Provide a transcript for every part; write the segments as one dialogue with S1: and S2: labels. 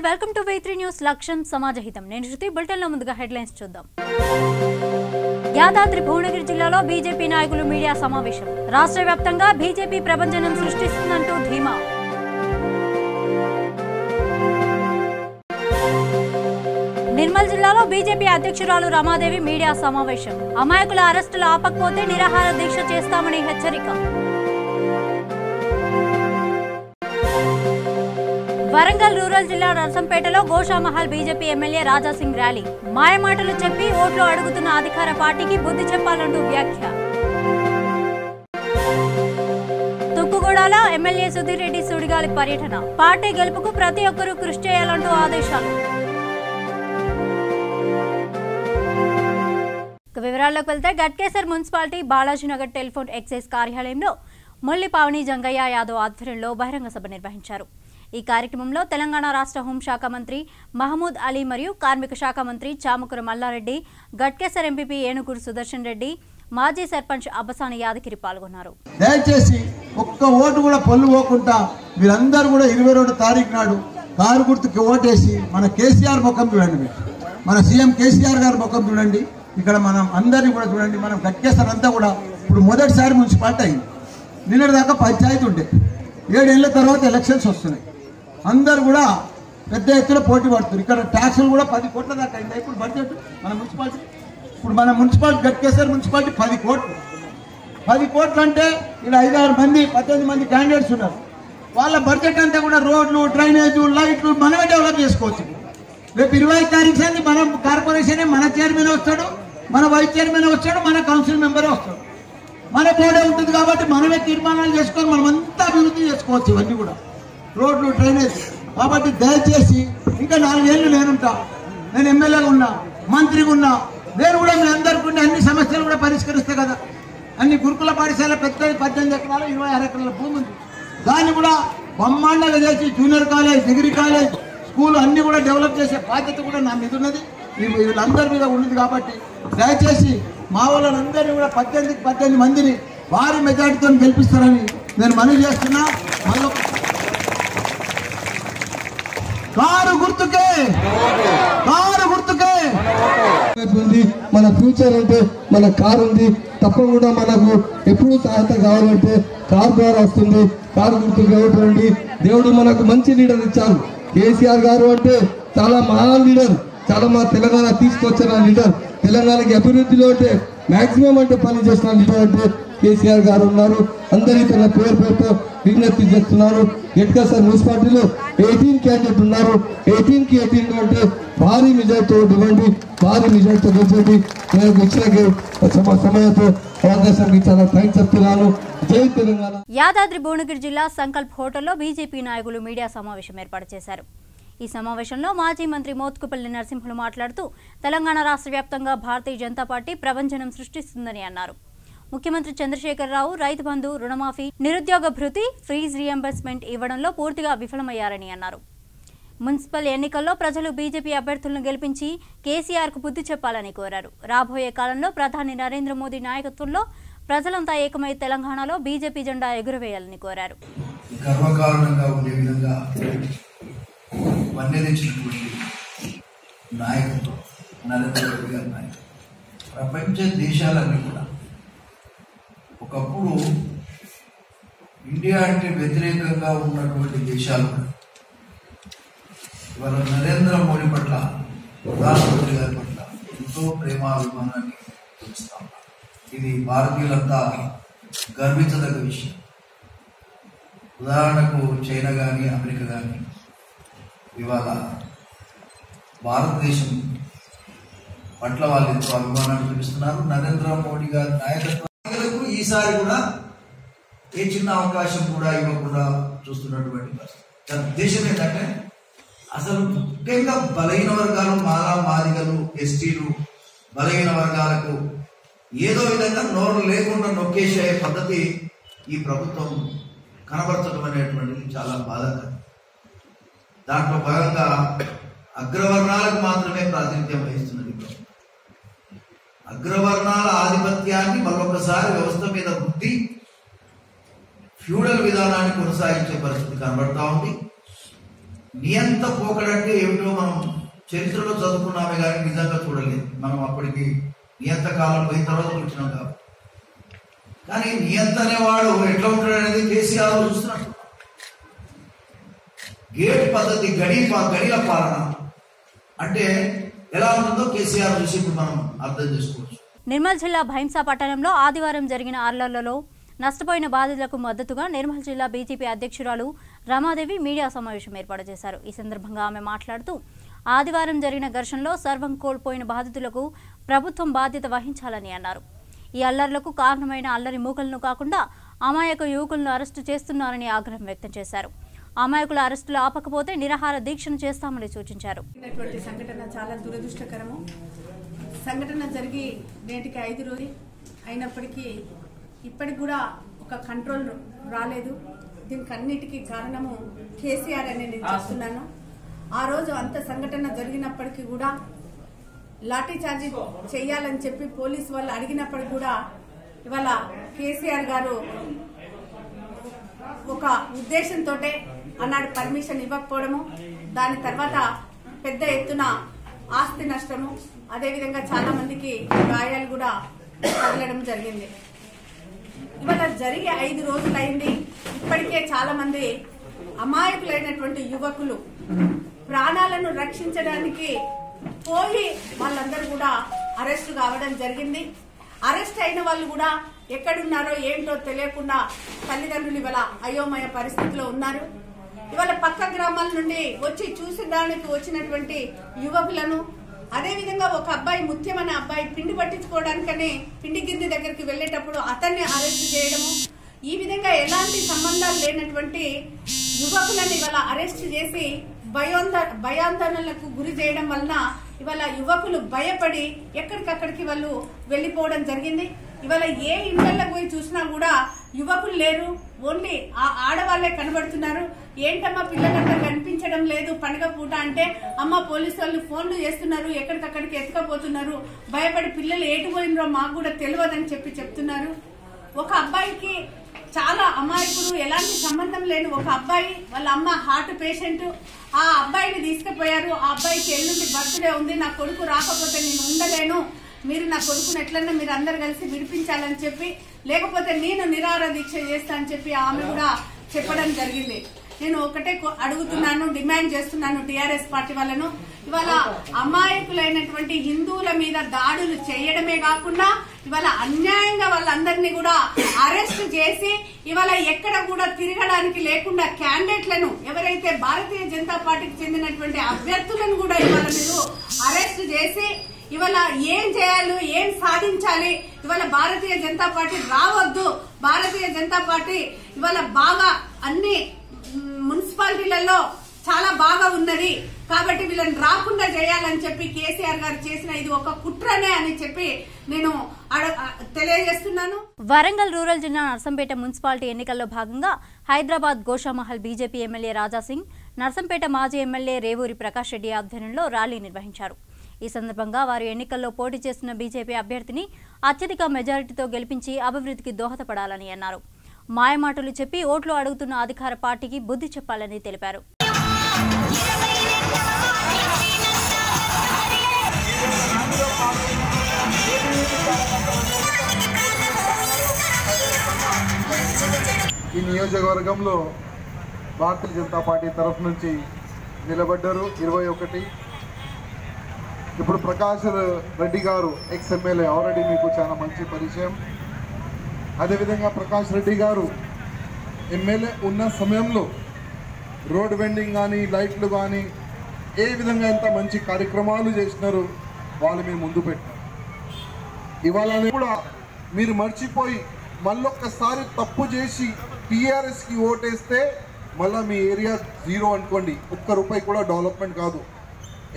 S1: Welcome to V3 news లక్ష్యం సమాజహితం. నేను శృతి. Bulletin లో ముందుగా హెడ్లైన్స్ చూద్దాం. యాదాద్రి భువనగిరి జిల్లాలో బీజేపీ నాయకులు మీడియా సమావేశం. రాష్ట్ర వ్యాప్తంగా బీజేపీ ప్రభంజనం సృష్టిస్తుందంటూ ధీమా. నిర్మల్ జిల్లాలో బీజేపీ అధ్యక్షురాలు రమాదేవి మీడియా సమావేశం. అమాయకుల అరెస్టులు ఆపకపోతే నిరాహార దీక్ష చేస్తామని హెచ్చరిక. వరంగల్ రూరల్ జిల్లా నర్సంపేటలో Goshamahal BJP MLA Raja Singh rally. మాయమాటలు చెప్పి ఓట్లు అడుగుతున్న అధికార పార్టీకి బుద్ధి చెప్పాలంటూ వ్యాఖ్య. తుక్కుగూడలో ఎమ్మెల్యే సుధీర్ రెడ్డి సుడిగాలి పర్యటన. పార్టీ గెలుపుకు ప్రతి ఒక్కరూ కృషి చేయాలంటూ ఆదేశాలు. వివరాల్లోకి వెళ్తే Ghatkesar municipality Balajinagar telephone excise కార్యాలయంలో మొల్లి పావని జంగయ్య యాదవ్ ఆధ్వర్యంలో బహిరంగ సభ నిర్వహించారు. ఈ కార్యక్రమంలో తెలంగాణ రాష్ట్ర హోంశాఖ మంత్రి మహమూద్ అలీ మరియు కార్మిక శాఖ మంత్రి చామకుర మల్లారెడ్డి, గట్కేసర్ ఎంపీపీ ఏనుగురు సుదర్శన్ రెడ్డి, మాజీ సర్పంచ్ అబ్బసాని యాదగిరి పాల్గొన్నారు.
S2: దయచేసి ఒక్క ఓటు కూడా పొల్లు పోకుండా మీరందరూ కూడా 22వ తారీఖు నాడు కారు గుర్తుకి ఓటేసి మన కేసీఆర్ ముఖం చూడండి, మన సీఎం కేసీఆర్ గారి ముఖం చూడండి. ఇక్కడ మనం అందరినీ కూడా చూడండి. మనం గట్కేసర్ అంతా కూడా ఇప్పుడు మొదటిసారి మున్సిపాలిటీ అయింది. నిన్నటి దాకా పంచాయతీ ఉండే, 7 ఏళ్ల తర్వాత ఎలక్షన్స్ వస్తున్నాయి. అందరు కూడా పెద్ద ఎత్తున పోటీ పడుతున్నారు. ఇక్కడ ట్యాక్సులు కూడా 10 కోట్ల దాకా అయింది. ఇప్పుడు బడ్జెట్ మన మున్సిపాలిటీ గట్కేసర్ మున్సిపాలిటీ 10 కోట్లు. 10 కోట్లు అంటే ఇక్కడ 5-6 మంది 18 మంది క్యాండిడేట్స్ ఉన్నారు. వాళ్ళ బడ్జెట్ అంతా కూడా రోడ్లు, డ్రైనేజు, లైట్లు మనమే డెవలప్ చేసుకోవచ్చు. రేపు 20 తారీఖు సంది మనం కార్పొరేషన్ మన చైర్మన్ వస్తాడు, మన వైస్ చైర్మన్ వస్తాడు, మన కౌన్సిల్ మెంబరే వస్తాడు. మన బోర్డే ఉంటుంది కాబట్టి మనమే తీర్మానాలు చేసుకొని మనమంతా అభివృద్ధి చేసుకోవచ్చు. ఇవన్నీ కూడా రోడ్లు, డ్రైనేజ్. కాబట్టి దయచేసి ఇంకా 4 ఏళ్ళు నేనుంటా, నేను ఎమ్మెల్యేగా ఉన్నా, మంత్రిగా ఉన్నా, నేను కూడా మీ అందరికీ ఉండే అన్ని సమస్యలు కూడా పరిష్కరిస్తే కదా. అన్ని గురుకుల పాఠశాల పెద్ద 18 ఎకరాలు 26 ఎకరాల భూమి ఉంది. దాన్ని కూడా బ్రహ్మాండంగా చేసి junior college, degree college, school అన్ని కూడా డెవలప్ చేసే బాధ్యత కూడా నా మీద ఉన్నది, వీళ్ళందరి మీద ఉన్నది. కాబట్టి దయచేసి మా వాళ్ళందరినీ కూడా 18 మందిని భారీ మెజార్టీతో గెలిపిస్తారని నేను మనవి చేస్తున్నా. కారు గుర్తుకే
S3: మన ఫ్యూచర్ అంటే మన కారు ఉంది. తప్పకుండా మనకు ఎప్పుడు సహాయత కావాలంటే కారు ద్వారా వస్తుంది. కారు గుర్తుకు ఇవ్వండి. దేవుడు మనకు మంచి లీడర్ ఇచ్చారు. కేసీఆర్ గారు అంటే చాలా మహాన్ లీడర్, చాలా మా తెలంగాణ తీసుకొచ్చిన లీడర్. తెలంగాణకి అభివృద్ధిలో అంటే మాక్సిమం అంటే పని చేసిన లీడర్ అంటే కేసీఆర్ గారు ఉన్నారు. అందరికీ తన పేరుతో విజ్ఞప్తి చేస్తున్నారు. గట్కేసర్ మున్సిపాలిటీలో 18 క్యాండిడేట్ ఉన్నారు. 18కి 18 అంటే భారీ మెజార్టీతో ఇవ్వండి, భారీ మెజార్టీతో గెలిచండి. నేను ఇచ్చిన సమయంతో అవకాశం చాలా థ్యాంక్స్ చెప్తున్నాను. జై తెలంగాణ.
S1: యాదాద్రి భువనగిరి జిల్లా సంకల్ప్ హోటల్లో బీజేపీ నాయకులు మీడియా సమావేశం ఏర్పాటు చేశారు. ఈ సమావేశంలో మాజీ మంత్రి మోత్కుపల్లి నరసింహులు మాట్లాడుతూ తెలంగాణ రాష్ట్ర వ్యాప్తంగా భారతీయ జనతా పార్టీ ప్రభంజనం సృష్టిస్తుందని అన్నారు. ముఖ్యమంత్రి చంద్రశేఖరరావు రైతు బంధు, రుణమాఫీ, నిరుద్యోగ భృతి, ఫీజు రియంబర్స్మెంట్ ఇవ్వడంలో పూర్తిగా విఫలమయ్యారని అన్నారు. మున్సిపల్ ఎన్నికల్లో ప్రజలు బీజేపీ అభ్యర్థులను గెలిపించి కేసీఆర్ కు బుద్ధి చెప్పాలని కోరారు. రాబోయే కాలంలో ప్రధాని నరేంద్ర మోదీ నాయకత్వంలో ప్రజలంతా ఏకమై తెలంగాణలో బీజేపీ జెండా ఎగురవేయాలని కోరారు.
S4: గర్వకారణంగా ఉండే విధంగా వన్నెరించినటువంటి నాయకత్వం నరేంద్ర మోదీ గారి నాయకత్వం. ప్రపంచ దేశాలన్నీ కూడా ఒకప్పుడు ఇండియా అంటే వ్యతిరేకంగా ఉన్నటువంటి దేశాలు ఇవాళ నరేంద్ర మోడీ పట్ల, ప్రధానమంత్రి గారి పట్ల ఎంతో ప్రేమాభిమానాన్ని చూపిస్తాం. ఇది భారతీయులంతా గర్వించదగ్గ విషయం. ఉదాహరణకు చైనా కానీ, అమెరికా కానీ ఇవాళ భారతదేశం పట్ల వాళ్ళు ఎంతో అభిమానాన్ని చూపిస్తున్నారు. నరేంద్ర మోడీ గారి నాయకత్వం ఈసారి కూడా ఏ చిన్న అవకాశం కూడా ఇవ్వకుండా చూస్తున్నటువంటి పరిస్థితి. దేశం ఏంటంటే అసలు ముఖ్యంగా బలహీన వర్గాలు, మాదిగలు, ఎస్టీలు, బలహీన వర్గాలకు ఏదో విధంగా నోరు లేకుండా నొక్కేసే పద్ధతి ఈ ప్రభుత్వం కనబరచడం అనేటువంటిది చాలా బాధాకరం. దాంట్లో భాగంగా అగ్రవర్ణాలకు మాత్రమే ప్రాతినిధ్యం వహిస్తున్నది. అగ్రవర్ణాల ఆధిపత్యాన్ని మరొకసారి వ్యవస్థ మీద బుద్ధి ఫ్యూడల్ విధానాన్ని కొనసాగించే పరిస్థితి కనబడతా ఉంది. నియంత పోకడంటే ఏమిటో మనం చరిత్రలో చదువుకున్నామే కానీ నిజంగా చూడలేదు. మనం అప్పటికి నియంత కాలం పోయిన తర్వాత వచ్చినాం కాబట్టి. కానీ నియంత అనేవాడు ఎట్లా ఉంటాడు అనేది కేసీఆర్ చూస్తున్నాడు. గేట్ పద్ధతి, గడిల పాలన అంటే ఎలా ఉంటుందో కేసీఆర్ చూసి ఇప్పుడు మనం అర్థం చేసుకోవచ్చు.
S1: నిర్మల్ జిల్లా భైంసా పట్టణంలో ఆదివారం జరిగిన అల్లర్లలో నష్టపోయిన బాధితులకు మద్దతుగా నిర్మల్ జిల్లా బీజేపీ అధ్యక్షురాలు రమాదేవి మీడియా సమావేశం ఏర్పాటు చేశారు. ఈ సందర్భంగా ఆమె మాట్లాడుతూ ఆదివారం జరిగిన ఘర్షణలో సర్వం కోల్పోయిన బాధితులకు ప్రభుత్వం బాధ్యత వహించాలని అన్నారు. ఈ అల్లర్లకు కారణమైన అల్లరి మూకలను కాకుండా అమాయక యువకులను అరెస్టు చేస్తున్నారని ఆగ్రహం వ్యక్తం చేశారు. అమాయకుల అరెస్టులు ఆపకపోతే నిరాహార దీక్షను చేస్తామని సూచించారు.
S5: సంఘటన చాలా దురదృష్టకరము. సంఘటన జరిగి నేటికి 5 రోజులు అయినప్పటికీ ఇప్పటికి కూడా ఒక కంట్రోల్ రాలేదు. దీనికి అన్నిటికీ కారణము కేసీఆర్ అని నేను చెప్తున్నాను. ఆ రోజు అంత సంఘటన జరిగినప్పటికీ కూడా లాఠీ చార్జీ చేయాలని చెప్పి పోలీసు వాళ్ళు అడిగినప్పటికీ కూడా ఇవాళ కేసీఆర్ గారు ఒక ఉద్దేశంతో అన్నాడు పర్మిషన్ ఇవ్వకపోవడము, దాని తర్వాత పెద్ద ఎత్తున ఆస్తి నష్టము, అదేవిధంగా చాలా మందికి గాయాలు కూడా తగలడం జరిగింది. ఇవాళ జరిగి 5 రోజులైంది. ఇప్పటికే చాలా మంది అమాయకులైనటువంటి యువకులు ప్రాణాలను రక్షించడానికి పోయి వాళ్ళందరూ కూడా అరెస్టు కావడం జరిగింది. అరెస్ట్ అయిన వాళ్ళు కూడా ఎక్కడున్నారో ఏంటో తెలియకుండా తల్లిదండ్రులు ఇవాళ అయోమయ పరిస్థితిలో ఉన్నారు. ఇవాళ పక్క గ్రామాల నుండి వచ్చి చూసడానికి వచ్చినటువంటి యువకులను, అదేవిధంగా ఒక అబ్బాయి ముత్యం అనే అబ్బాయి పిండి పట్టించుకోవడానికని పిండి గిన్నె దగ్గరికి వెళ్లేటప్పుడు అతన్ని అరెస్ట్ చేయడము, ఈ విధంగా ఎలాంటి సంబంధాలు లేనటువంటి యువకులను ఇవాళ అరెస్ట్ చేసి భయాందోళనలకు గురి చేయడం వలన ఇవాళ యువకులు భయపడి ఎక్కడికక్కడికి వాళ్ళు వెళ్లిపోవడం జరిగింది. ఇవాళ ఏ ఇళ్లకు పోయి చూసినా కూడా యువకులు లేరు, ఓన్లీ ఆ ఆడవాళ్లే కనబడుతున్నారు. ఏంటమ్మా పిల్లలంతా కనిపించడం లేదు పండుగ పూట అంటే, అమ్మ పోలీసు వాళ్ళు ఫోన్లు చేస్తున్నారు, ఎక్కడికక్కడికి ఎత్తుకపోతున్నారు, భయపడి పిల్లలు ఏటుపోయినరో మాకు కూడా తెలియదని చెప్తున్నారు. ఒక అబ్బాయికి చాలా అమాయకుడు, ఎలాంటి సంబంధం లేని ఒక అబ్బాయి, వాళ్ళ అమ్మ హార్ట్ పేషెంట్, ఆ అబ్బాయిని తీసుకుపోయారు. ఆ అబ్బాయికి ఎల్లుండి బర్త్డే ఉంది, నా కొడుకు రాకపోతే నేను ఉండలేను, మీరు నా కొడుకును ఎట్లన్నా మీరు అందరు కలిసి విడిపించాలని చెప్పి, లేకపోతే నేను నిరాహార దీక్ష చేస్తా అని చెప్పి ఆమె కూడా చెప్పడం జరిగింది. నేను ఒకటే అడుగుతున్నాను, డిమాండ్ చేస్తున్నాను టీఆర్ఎస్ పార్టీ వాళ్ళను, ఇవాళ అమాయకులైనటువంటి హిందువుల మీద దాడులు చేయడమే కాకుండా ఇవాళ అన్యాయంగా వాళ్ళందరినీ కూడా అరెస్ట్ చేసి ఇవాళ ఎక్కడ కూడా తిరగడానికి లేకుండా క్యాండిడేట్లను, ఎవరైతే భారతీయ జనతా పార్టీకి చెందినటువంటి అభ్యర్థులను కూడా ఇవాళ మీరు అరెస్ట్ చేసి ఇవాళ ఏం చేయాలి, ఏం సాధించాలి, ఇవాళ భారతీయ జనతా పార్టీ రావద్దు, భారతీయ జనతా పార్టీ ఇవాళ బాగా అన్ని మున్సిపాలిటీలలో చాలా బాగా ఉన్నది కాబట్టి వీళ్ళని రాకుండా చేయాలని చెప్పి కేసీఆర్ గారు చేసిన ఇది ఒక కుట్రనే అని చెప్పి నేను తెలియజేస్తున్నాను.
S1: వరంగల్ రూరల్ జిల్లా నర్సంపేట మున్సిపాలిటీ ఎన్నికల్లో భాగంగా హైదరాబాద్ గోషామహల్ బీజేపీ ఎమ్మెల్యే రాజాసింగ్, నర్సంపేట మాజీ ఎమ్మెల్యే రేవూరి ప్రకాష్ రెడ్డి ఆధ్వర్యంలో ర్యాలీ నిర్వహించారు. ఈ సందర్భంగా వారు ఎన్నికల్లో పోటీ చేస్తున్న బీజేపీ అభ్యర్థిని అత్యధిక మెజారిటీతో గెలిపించి అభివృద్ధికి దోహదపడాలని అన్నారు. మాయమాటలు చెప్పి ఓట్లు అడుగుతున్న అధికార పార్టీకి బుద్ధి చెప్పాలని తెలిపారు.
S6: ఈ నియోజకవర్గంలో భారతీయ జనతా పార్టీ తరఫు నుంచి నిలబడ్డారు 21. ఇప్పుడు ప్రకాష్ రెడ్డి గారు ఎక్స్ ఎమ్మెల్యే, ఆల్రెడీ మీకు చాలా మంచి పరిచయం. అదేవిధంగా ప్రకాష్ రెడ్డి గారు ఎమ్మెల్యే ఉన్న సమయంలో రోడ్ వెండింగ్ కానీ, లైట్లు కానీ, ఏ విధంగా ఎంత మంచి కార్యక్రమాలు చేసినారు వాళ్ళు మీరు ముందు పెట్టారు. ఇవాళ కూడా మీరు మర్చిపోయి మళ్ళొక్కసారి తప్పు చేసి టీఆర్ఎస్కి ఓటేస్తే మళ్ళీ మీ ఏరియా 0 అనుకోండి, ₹1 కూడా డెవలప్మెంట్ కాదు.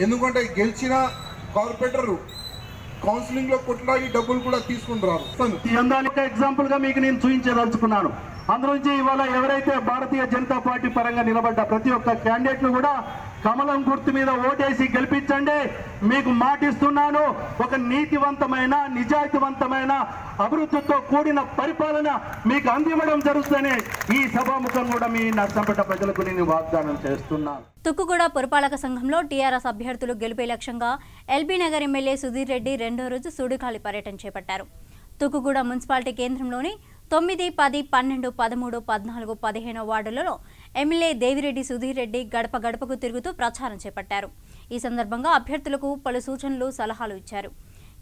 S6: ఎందుకంటే గెలిచిన కార్పొరేటర్ కౌన్సిలింగ్లో కొట్లాడి డబ్బులు కూడా తీసుకుంటారు.
S7: ఈ అందాలిక ఎగ్జాంపుల్ గా మీకు నేను చూపించదలుచుకున్నాను. అందులోంచి ఇవాళ ఎవరైతే భారతీయ జనతా పార్టీ పరంగా నిలబడ్డ ప్రతి ఒక్క క్యాండిడేట్లు కూడా కమలం గుర్తు మీద ఓటేసి గెలిపించండి. మీకు మాటిస్తున్నాను, ఒక నీతివంతమైన నిజాయితీవంతమైన అభివృద్ధితో కూడిన పరిపాలన మీకు అందివ్వడం జరుగుతుందని ఈ సభాముఖం కూడా మీ నర్సంపేట ప్రజలకు నేను వాగ్దానం చేస్తున్నాను.
S1: తుక్కుగూడ పురపాలక సంఘంలో టీఆర్ఎస్ అభ్యర్థులు గెలిపే లక్ష్యంగా ఎల్బీ నగర్ ఎమ్మెల్యే సుధీర్ రెడ్డి రెండో రోజు సుడిగాలి పర్యటన చేపట్టారు. తుక్కుగూడ మున్సిపాలిటీ కేంద్రంలోని 9, 10, 12, 13, 14, 15 వార్డులలో ఎమ్మెల్యే దేవిరెడ్డి సుధీర్ రెడ్డి గడప గడపకు తిరుగుతూ ప్రచారం చేపట్టారు. ఈ సందర్భంగా అభ్యర్థులకు పలు సూచనలు, సలహాలు ఇచ్చారు.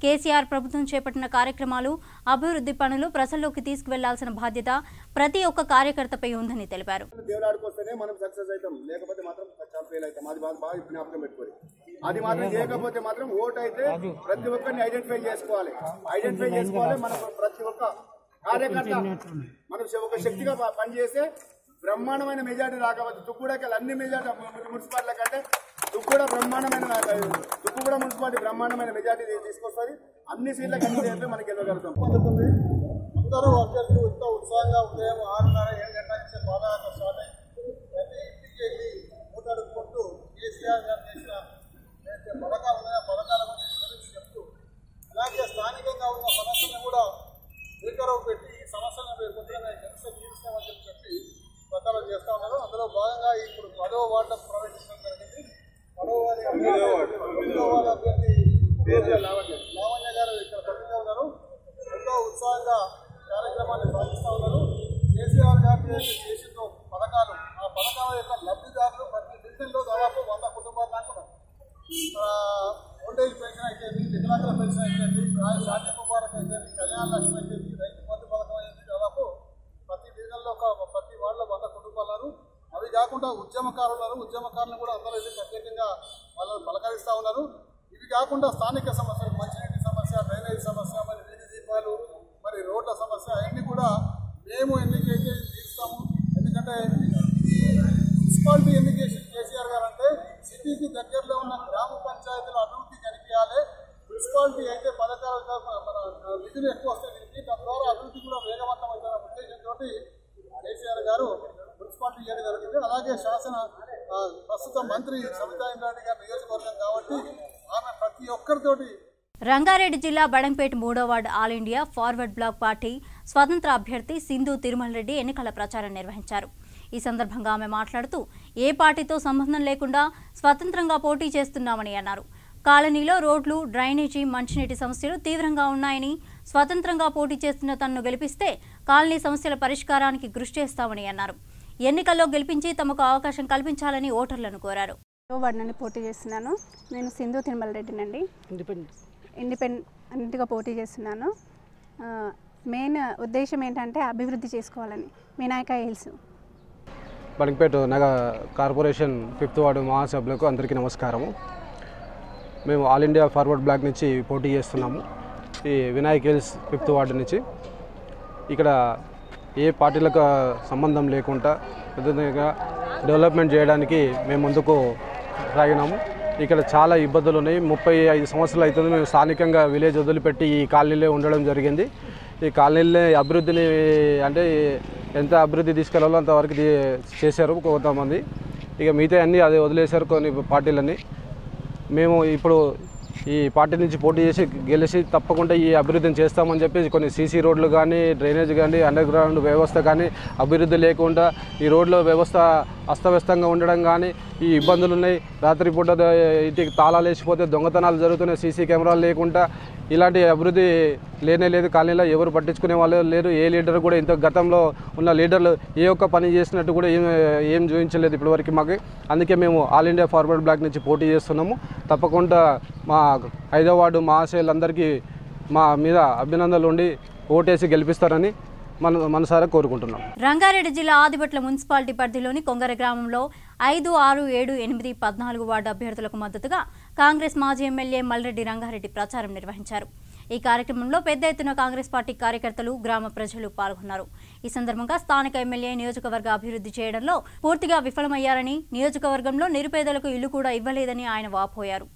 S1: కేసీఆర్ ప్రభుత్వం చేపట్టిన కార్యక్రమాలు, అభివృద్ధి పనులు ప్రజల్లోకి తీసుకువెళ్లాల్సిన బాధ్యత ప్రతి ఒక్క కార్యకర్తపై ఉందని తెలిపారు.
S8: అది మాత్రం చేయకపోతే మాత్రం ఓటు అయితే ప్రతి ఒక్కరిని ఐడెంటిఫై చేసుకోవాలి. మన ప్రతి ఒక్క కార్యకర్త మనం ఒక శక్తిగా పనిచేస్తే బ్రహ్మాండమైన మెజార్టీ రాకపోతే తుక్కుగూడకి అన్ని మెజార్టీ మున్సిపాలిటీ కంటే తుక్కుగూడ మున్సిపాలిటీ బ్రహ్మాండమైన మెజార్టీ తీసుకొస్తుంది. అన్ని సీట్లకు అన్ని చేస్తే మనకి గెలవగలుగుతాం. అందరూ అభ్యర్థులు ఎంతో ఉత్సాహంగా ఉదయం 6:30, 7 గంటల నుంచి పాదయాత్ర స్టార్ట్ అయ్యి ప్రతి ఇంటికి వెళ్ళి ఓటాడుకుంటూ కేసీఆర్ గారు చేసిన పథకాలు ఉన్నాయో పథకాల గురించి వివరించి చెప్తూ, అలాగే స్థానికంగా ఉన్న సమస్యలను కూడా ఏకరవు పెట్టి ఈ సమస్యలను కొద్దిగా తీర్చుకోమని చెప్పి ప్రచారం చేస్తూ ఉన్నారు. అందులో భాగంగా ఇప్పుడు 10వ వార్డులకు ప్రవేశించడం జరిగింది. 10వ వార్డు అభ్యర్థి లావణ్య గారు ఇక్కడ పక్కనే ఉన్నారు. ఎంతో ఉత్సాహంగా కార్యక్రమాన్ని సాగిస్తూ ఉన్నారు. కేసీఆర్ గారు చేసిన పథకాలు, ఆ పథకాల యొక్క లబ్ధిదారులు ప్రతి డివిజన్లో దాదాపు 100 కుటుంబాలు దాకా ఓల్డేజ్ పెన్షన్ అయితే, వికలాంగుల పెన్షన్ అయితే, షాదీ ముబారక్ అయితే, కళ్యాణ లక్ష్మి అయితే, రైతు బంధు పథకం అయితే దాదాపు ప్రతి డివిజన్లో ప్రతి వార్డులో 100 కుటుంబాలు. అవి కాకుండా ఉద్యమకారులను కూడా అందరూ అయితే ప్రత్యేకంగా వాళ్ళని పలకరిస్తూ ఉన్నారు. ఇవి కాకుండా స్థానిక సమస్యలు, మంచినీటి సమస్య, డ్రైనేజ్ సమస్య, మరి వీధి దీపాలు, మరి రోడ్ల సమస్య అవన్నీ కూడా మేము ఎన్నికైతే తీరుస్తాము. ఎందుకంటే మున్సిపాలిటీ ఎన్నికేషన్ కేసీఆర్ గారు అంటే సిటీకి దగ్గరలో ఉన్న గ్రామ పంచాయతీల అభివృద్ధి కనిపించాలి. మున్సిపాలిటీ అయితే పథకాలు నిధులు ఎక్కువ వస్తాయి దీనికి, తద్వారా అభివృద్ధి కూడా వేగవంతం అవుతున్న ఉద్దేశంతో కేసీఆర్ గారు మున్సిపాలిటీ చేయడం జరిగింది. అలాగే ప్రస్తుత మంత్రి సబితా ఇంద్రారెడ్డి గారి నియోజకవర్గం కాబట్టి ఆమె ప్రతి ఒక్కరితోటి.
S1: రంగారెడ్డి జిల్లా బడంపేట 3వ ward all India forward bloc party స్వతంత్ర అభ్యర్థి సింధు తిరుమల రెడ్డి ఎన్నికల ప్రచారం నిర్వహించారు. ఈ సందర్భంగా ఆమె మాట్లాడుతూ ఏ పార్టీతో సంబంధం లేకుండా స్వతంత్రంగా పోటీ చేస్తున్నామని అన్నారు. కాలనీలో రోడ్లు, డ్రైనేజీ, మంచినీటి సమస్యలు తీవ్రంగా ఉన్నాయని, స్వతంత్రంగా పోటీ చేస్తున్న తనను గెలిపిస్తే కాలనీ సమస్యల పరిష్కారానికి కృషి చేస్తామని అన్నారు. ఎన్నికల్లో గెలిపించి తమకు అవకాశం కల్పించాలని ఓటర్లను కోరారు.
S9: వార్డు నుండి పోటీ చేస్తున్నాను. నేను సింధు తిరుమల రెడ్డినండి. ఇండిపెండెంట్గా పోటీ చేస్తున్నాను. మెయిన్ ఉద్దేశం ఏంటంటే అభివృద్ధి చేసుకోవాలని. వినాయక హిల్స్
S10: బడంపేట నగర కార్పొరేషన్ 5th వార్డు మహాసభ్యులకు అందరికీ నమస్కారము. మేము ఆల్ ఇండియా ఫార్వర్డ్ బ్లాక్ నుంచి పోటీ చేస్తున్నాము. ఈ వినాయక హిల్స్ 5th వార్డు నుంచి. ఇక్కడ ఏ పార్టీలకు సంబంధం లేకుండా విధంగా డెవలప్మెంట్ చేయడానికి మేము ముందుకు సాగినాము. ఇక్కడ చాలా ఇబ్బందులు ఉన్నాయి. 35 సంవత్సరాలు అవుతుంది మేము స్థానికంగా విలేజ్ వదిలిపెట్టి ఈ కాలనీలో ఉండడం జరిగింది. ఈ కాలనీలో అభివృద్ధిని అంటే ఎంత అభివృద్ధి తీసుకెళ్లాలో అంతవరకు చేశారు కొంతమంది. ఇక మిగతా అన్నీ అది వదిలేశారు కొన్ని పార్టీలన్నీ. మేము ఇప్పుడు ఈ పార్టీ నుంచి పోటీ చేసి గెలిచి తప్పకుండా ఈ అభివృద్ధిని చేస్తామని చెప్పి కొన్ని సీసీ రోడ్లు కానీ, డ్రైనేజ్ కానీ, అండర్ గ్రౌండ్ వ్యవస్థ కానీ అభివృద్ధి లేకుండా ఈ రోడ్ల వ్యవస్థ అస్తవ్యస్తంగా ఉండడం కానీ ఈ ఇబ్బందులు ఉన్నాయి. రాత్రిపూట ఇంటికి తాళాలు వేసిపోతే దొంగతనాలు జరుగుతున్నాయి. సీసీ కెమెరాలు లేకుండా ఇలాంటి అభివృద్ధి లేనే లేదు. కాలనీలో ఎవరు పట్టించుకునే వాళ్ళు లేరు. ఏ లీడర్ కూడా ఇంత గతంలో ఉన్న లీడర్లు ఏ ఒక్క పని చేసినట్టు కూడా ఏం చూపించలేదు ఇప్పటివరకు మాకు. అందుకే మేము ఆల్ ఇండియా ఫార్వర్డ్ బ్లాక్ నుంచి పోటీ చేస్తున్నాము. తప్పకుండా మా 5వ వార్డు మహాశయులందరికీ మా మీద అభినందనలు ఉండి ఓటేసి గెలిపిస్తారని మనసారా కోరుకుంటున్నాం.
S1: రంగారెడ్డి జిల్లా ఆదిబట్ల మున్సిపాలిటీ పరిధిలోని కొంగర గ్రామంలో 5, 6, 7, 8, 14 వార్డు అభ్యర్థులకు మద్దతుగా కాంగ్రెస్ మాజీ ఎమ్మెల్యే మల్రెడ్డి రంగారెడ్డి ప్రచారం నిర్వహించారు. ఈ కార్యక్రమంలో పెద్ద ఎత్తున కాంగ్రెస్ పార్టీ కార్యకర్తలు, గ్రామ ప్రజలు పాల్గొన్నారు. ఈ సందర్భంగా స్థానిక ఎమ్మెల్యే నియోజకవర్గ అభివృద్ధి చేయడంలో పూర్తిగా విఫలమయ్యారని, నియోజకవర్గంలో నిరుపేదలకు ఇల్లు కూడా ఇవ్వలేదని ఆయన వాపోయారు.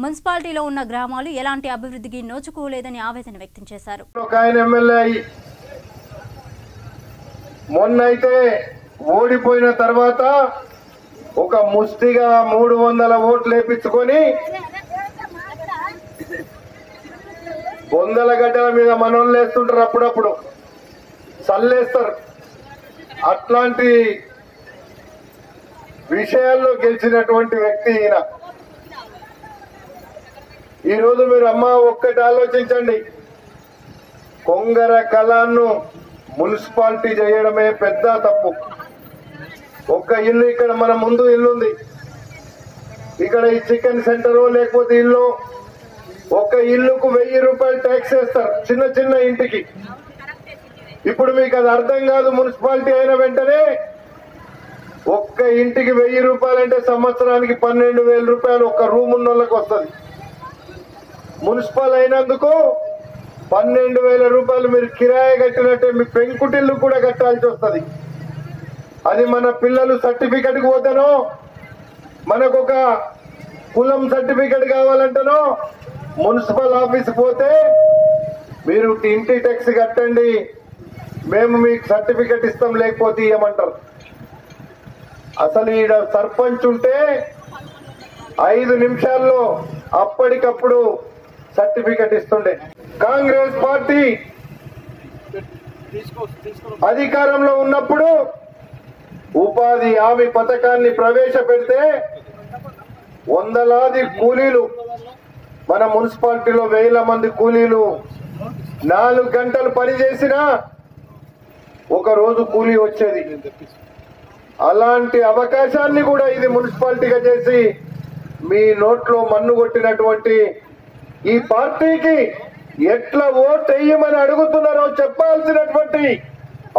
S1: మున్సిపాలిటీలో ఉన్న గ్రామాలు ఎలాంటి అభివృద్ధికి నోచుకోలేదని ఆవేదన వ్యక్తం చేశారు.
S8: మొన్నైతే ఓడిపోయిన తర్వాత
S11: ఒక ముష్టిగా 300 ఓట్లు వేయించుకొని బొందల గడ్డల మీద మనోళ్ళు వేస్తుంటారు, అప్పుడప్పుడు చల్లేస్తారు. అట్లాంటి విషయాల్లో గెలిచినటువంటి వ్యక్తి ఈయన. ఈరోజు మీరు అమ్మ ఒక్కటి ఆలోచించండి, కొంగర కళాను మున్సిపాలిటీ చేయడమే పెద్ద తప్పు. ఒక్క ఇల్లు ఇక్కడ మన ముందు ఇల్లు ఉంది, ఇక్కడ ఈ చికెన్ సెంటర్ లేకపోతే ఇల్లు, ఒక్క ఇల్లుకు 1000 రూపాయలు ట్యాక్స్ వేస్తారు చిన్న చిన్న ఇంటికి. ఇప్పుడు మీకు అది అర్థం కాదు. మున్సిపాలిటీ అయిన వెంటనే ఒక్క ఇంటికి 1000 రూపాయలు అంటే సంవత్సరానికి 12,000 రూపాయలు ఒక్క రూమ్ ఉన్న వాళ్ళకి వస్తుంది. మున్సిపల్ అయినందుకు 12,000 రూపాయలు మీరు కిరాయి కట్టినట్టే మీ పెంకుటిల్లు కూడా కట్టాల్సి వస్తుంది. అది మన పిల్లలు సర్టిఫికెట్కి పోతానో, మనకు ఒక కులం సర్టిఫికెట్ కావాలంటేనో మున్సిపల్ ఆఫీస్ పోతే మీరు ఇంటి ట్యాక్స్ కట్టండి, మేము మీకు సర్టిఫికెట్ ఇస్తాం, లేకపోతే ఇవ్వమంటారు. అసలు ఈడ సర్పంచ్ ఉంటే 5 నిమిషాల్లో అప్పటికప్పుడు సర్టిఫికెట్ ఇస్తుండే. కాంగ్రెస్ పార్టీ అధికారంలో ఉన్నప్పుడు ఉపాధి హామీ పథకాన్ని ప్రవేశపెడితే వందలాది కూలీలు, మన మున్సిపాలిటీలో 1000 మంది కూలీలు 4 గంటలు పనిచేసినా ఒక రోజు కూలీ వచ్చేది. అలాంటి అవకాశాన్ని కూడా ఇది మున్సిపాలిటీగా చేసి మీ నోట్లో మన్ను కొట్టినటువంటి ఈ పార్టీకి ఎట్లా ఓటు వేయమని అడుగుతున్నారో చెప్పాల్సినటువంటి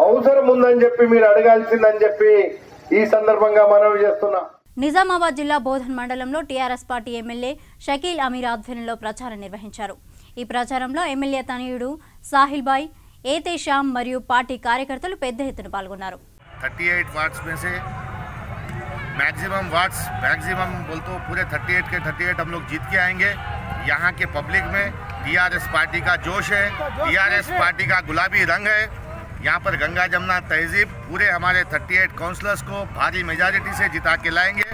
S11: అవసరం ఉందని చెప్పి మీరు అడగాల్సిందని చెప్పి ఈ సందర్భంగా మనవి చేస్తున్నా.
S1: నిజామాబాద్ జిల్లా బోధన్ మండలంలో TRS party MLA Shakeel Amir ఆధ్వర్యంలో ప్రచారం నిర్వహించారు. ఈ ప్రచారంలో ఎమ్మెల్యే తనయుడు సాహిల్ బాయ్, ఏతే శ్యామ్ మరియు పార్టీ కార్యకర్తలు పెద్ద ఎత్తున పాల్గొన్నారు.
S12: 38 वार्ड्स में से मैक्सिमम बोल तो पूरे 38 के 38 हम लोग जीत के आएंगे. यहाँ के पब्लिक में टीआरएस पार्टी का जोश है, टीआरएस पार्टी का गुलाबी रंग है. यहाँ पर गंगा जमुना तहजीब पूरे हमारे 38 काउंसलर्स को भारी मेजॉरिटी से जिता के लाएंगे.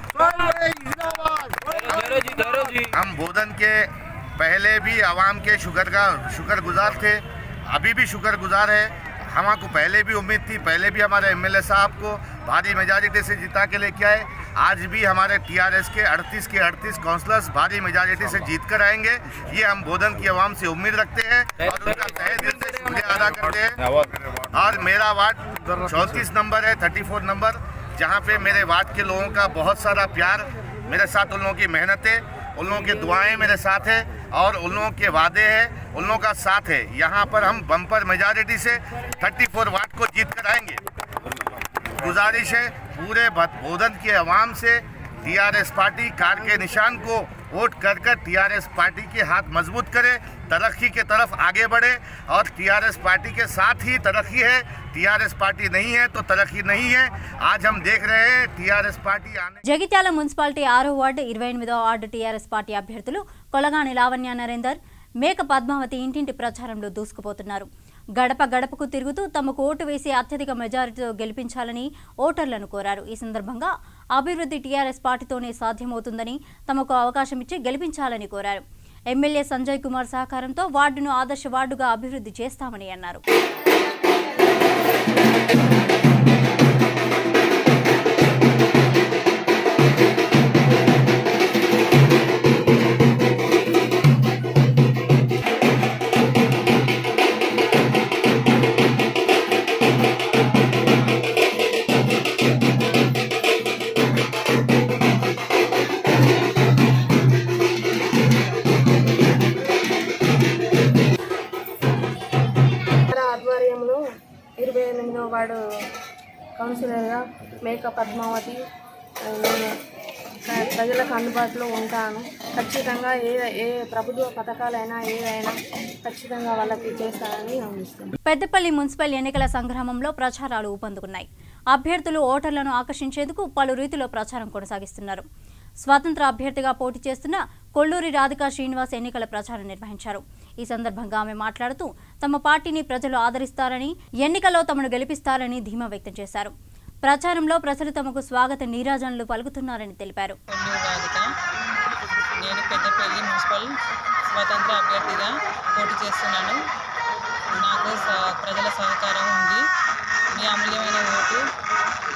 S12: हम बोधन के पहले भी आवाम के शुक्रगुजार थे, अभी भी शुक्रगुजार है. हमको पहले भी उम्मीद थी, पहले भी हमारे एमएलए साहब को भारी मेजॉरिटी से जिता के लेके आए. आज भी हमारे टीआरएस के 38 काउंसलर्स भारी मेजॉरिटी से जीत कर आएंगे. ये हम बोधन की आवाम से उम्मीद रखते हैं और उनका तहे दिल से शुक्रिया अदा करते हैं. और मेरा वार्ड 34 नंबर है, 34 नंबर, जहाँ पे मेरे वार्ड के लोगों का बहुत सारा प्यार, मेरे साथ उन लोगों की मेहनत है, उन लोगों की दुआएं मेरे साथ है और उन लोगों के वादे हैं, उन लोगों का साथ है. यहाँ पर हम बम्पर मेजॉरिटी से 34 वार्ड को जीत कर आएंगे. गुजारिश है पूरे बोधन के अवाम से, टीआरएस पार्टी कार के निशान को वोट कर टीआरएस पार्टी के हाथ मजबूत करे, तरक्की के तरफ आगे बढ़े. और टीआरएस पार्टी के साथ ही तरक्की है, टीआरएस पार्टी नहीं है तो तरक्की नहीं है. आज हम देख रहे हैं टीआरएस पार्टी आने.
S1: జగిత్యాల మున్సిపాలిటీ 6వ వార్డు 28వ వార్డు టీఆర్ఎస్ పార్టీ అభ్యర్థులు కొలగాని లావణ్య నరేందర్, మేక పద్మావతి ఇంటింటి ప్రచారంలో దూసుకుపోతున్నారు. గడప గడపకు తిరుగుతూ తమకు ఓటు వేసి అత్యధిక మెజారిటీతో గెలిపించాలని ఓటర్లను కోరారు. ఈ సందర్భంగా అభివృద్ధి టీఆర్ఎస్ పార్టీతోనే సాధ్యమవుతుందని, తమకు అవకాశం ఇచ్చి గెలిపించాలని కోరారు. ఎమ్మెల్యే సంజయ్ కుమార్ సహకారంతో వార్డును ఆదర్శ వార్డుగా అభివృద్ధి చేస్తామని అన్నారు.
S13: ఆధ్వర్యంలో 28వ వార్డు కౌన్సిలర్గా మేక పద్మావతి నేను ప్రజలకు అందుబాటులో ఉంటాను. ఖచ్చితంగా ఏ ప్రభుత్వ పథకాలైనా ఏదైనా ఖచ్చితంగా వాళ్ళకి చేస్తానని నమ్మిస్తున్నాను.
S1: పెద్దపల్లి మున్సిపల్ ఎన్నికల సంగ్రామంలో ప్రచారాలు ఊపందుకున్నాయి. అభ్యర్థులు ఓటర్లను ఆకర్షించేందుకు పలు రీతిలో ప్రచారం కొనసాగిస్తున్నారు. స్వతంత్ర అభ్యర్థిగా పోటీ చేస్తున్న కొల్లూరి రాధికా శ్రీనివాస్ ఎన్నికల ప్రచారం నిర్వహించారు. ఈ సందర్భంగా ఆమె మాట్లాడుతూ తమ పార్టీని ప్రజలు ఆదరిస్తారని, ఎన్నికల్లో తమను గెలిపిస్తారని ధీమా వ్యక్తం చేశారు. ప్రచారంలో ప్రజలు తమకు స్వాగత నీరాజనలు పలుకుతున్నారని తెలిపారు.
S14: నేను పెద్దపల్లి మున్సిపల్ స్వతంత్ర అభ్యర్థిగా పోటీ చేస్తున్నాను. నాకు ప్రజల సహకారం ఉంది. మీ అమూల్యమైన ఓటు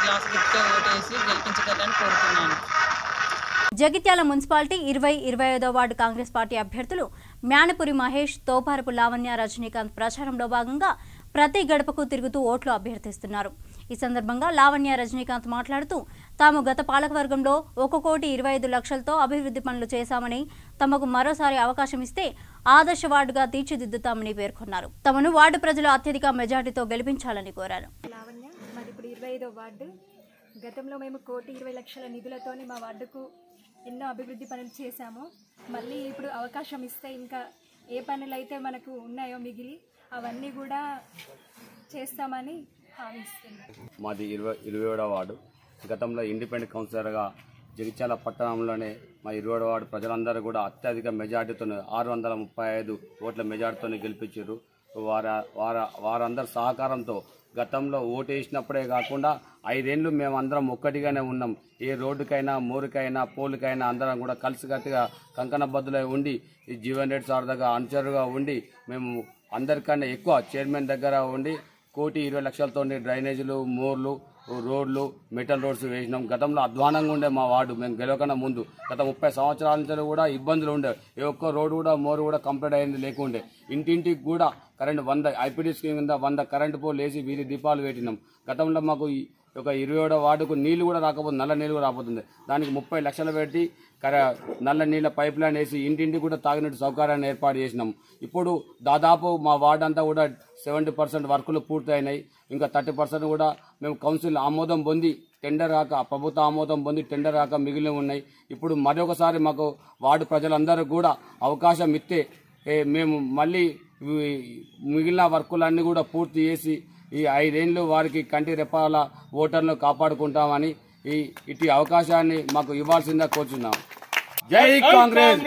S14: గ్లాస్ గుర్తుగా ఓటేసి గెలిపించగలని కోరుతున్నాను.
S1: జగిత్యాల మున్సిపాలిటీ 20-25వ వార్డు కాంగ్రెస్ పార్టీ అభ్యర్థులు మ్యానపురి మహేష్, తోపారపు లావణ్య, రజనీకాంత్ ప్రచారంలో భాగంగా ప్రతి గడపకు తిరుగుతూ ఓట్లు అభ్యర్థిస్తున్నారు. ఈ సందర్భంగా లావణ్య, రజనీకాంత్ మాట్లాడుతూ తాము గత పాలకవర్గంలో 1,25,00,000తో అభివృద్ధి పనులు చేశామని, తమకు మరోసారి అవకాశం ఇస్తే ఆదర్శ వార్డుగా తీర్చిదిద్దుతామని పేర్కొన్నారు. తమను వార్డు ప్రజలు అత్యధిక మెజార్టీతో గెలిపించాలని కోరారు.
S15: లావణ్య, మాది ఇప్పుడు 25వ వార్డు. గతంలో మేము 1,20,00,000 నిధులతోని మా వార్డుకు ఎన్నో అభివృద్ధి పనులు చేశాము. మళ్ళీ ఇప్పుడు అవకాశం ఇస్తే ఇంకా ఏ పనులు అయితే మనకు ఉన్నాయో మిగిలి అవన్నీ కూడా చేస్తామని హామీస్తున్నాం.
S16: మాది 27వ వార్డు. గతంలో ఇండిపెండెంట్ కౌన్సిలర్గా జగిత్యాల పట్టణంలోనే మా 27వ వార్డు ప్రజలందరూ కూడా అత్యధిక మెజార్టీతో 635 ఓట్ల మెజార్టీతో గెలిపించారు. వారందరి సహకారంతో గతంలో ఓటు వేసినప్పుడే కాకుండా 5 ఏళ్ళు మేమందరం ఒక్కటిగానే ఉన్నాం. ఏ రోడ్డుకైనా, మోరుకైనా, పోలుకైనా అందరం కూడా కలిసికట్టుగా కంకణబద్దులై ఉండి ఈ జీవన్ రెడ్డి సార్ దగ్గర అనుచరుగా ఉండి మేము అందరికన్నా ఎక్కువ చైర్మన్ దగ్గర ఉండి 1,20,00,000తో డ్రైనేజీలు, మోర్లు, రోడ్లు, మెటల్ రోడ్స్ వేసినాం. గతంలో అధ్వానంగా ఉండే మా వార్డు మేము గెలవకన్నా ముందు గత 30 సంవత్సరాల నుంచి కూడా ఇబ్బందులు ఉండే. ఏ ఒక్క రోడ్డు కూడా, మోరు కూడా కంప్లీట్ అయింది లేకుండే. ఇంటింటికి కూడా కరెంట్ 100 ఐపీడీ స్కీమ్ కింద 100 కరెంటు పోలు వేసి వీధి దీపాలు పెట్టినాం. గతంలో మాకు ఒక 27వ వార్డుకు నీళ్లు కూడా రాకపోతుంది, నల్ల నీళ్ళు కూడా రాకపోతుంది. దానికి 30 లక్షలు పెట్టి నల్ల నీళ్ళ పైప్ లైన్ వేసి ఇంటింటికి కూడా తాగినట్టు సౌకర్యాన్ని ఏర్పాటు చేసినాం. ఇప్పుడు దాదాపు మా వార్డు అంతా కూడా 70% వర్కులు పూర్తయినాయి. ఇంకా 30% కూడా మేము కౌన్సిల్ ఆమోదం పొంది టెండర్ కాక, ప్రభుత్వ ఆమోదం పొంది టెండర్ కాక మిగిలి ఉన్నాయి. ఇప్పుడు మరొకసారి మాకు వార్డు ప్రజలందరూ కూడా అవకాశం ఇస్తే మేము మళ్ళీ మిగిలిన వర్కులన్నీ కూడా పూర్తి చేసి ఈ 5 ఏళ్ళు వారికి కంటి రెప్పాల ఓటర్లను కాపాడుకుంటామని ఇటు అవకాశాన్ని మాకు ఇవ్వాల్సిందిగా కోరుచున్నాం. జై కాంగ్రెస్.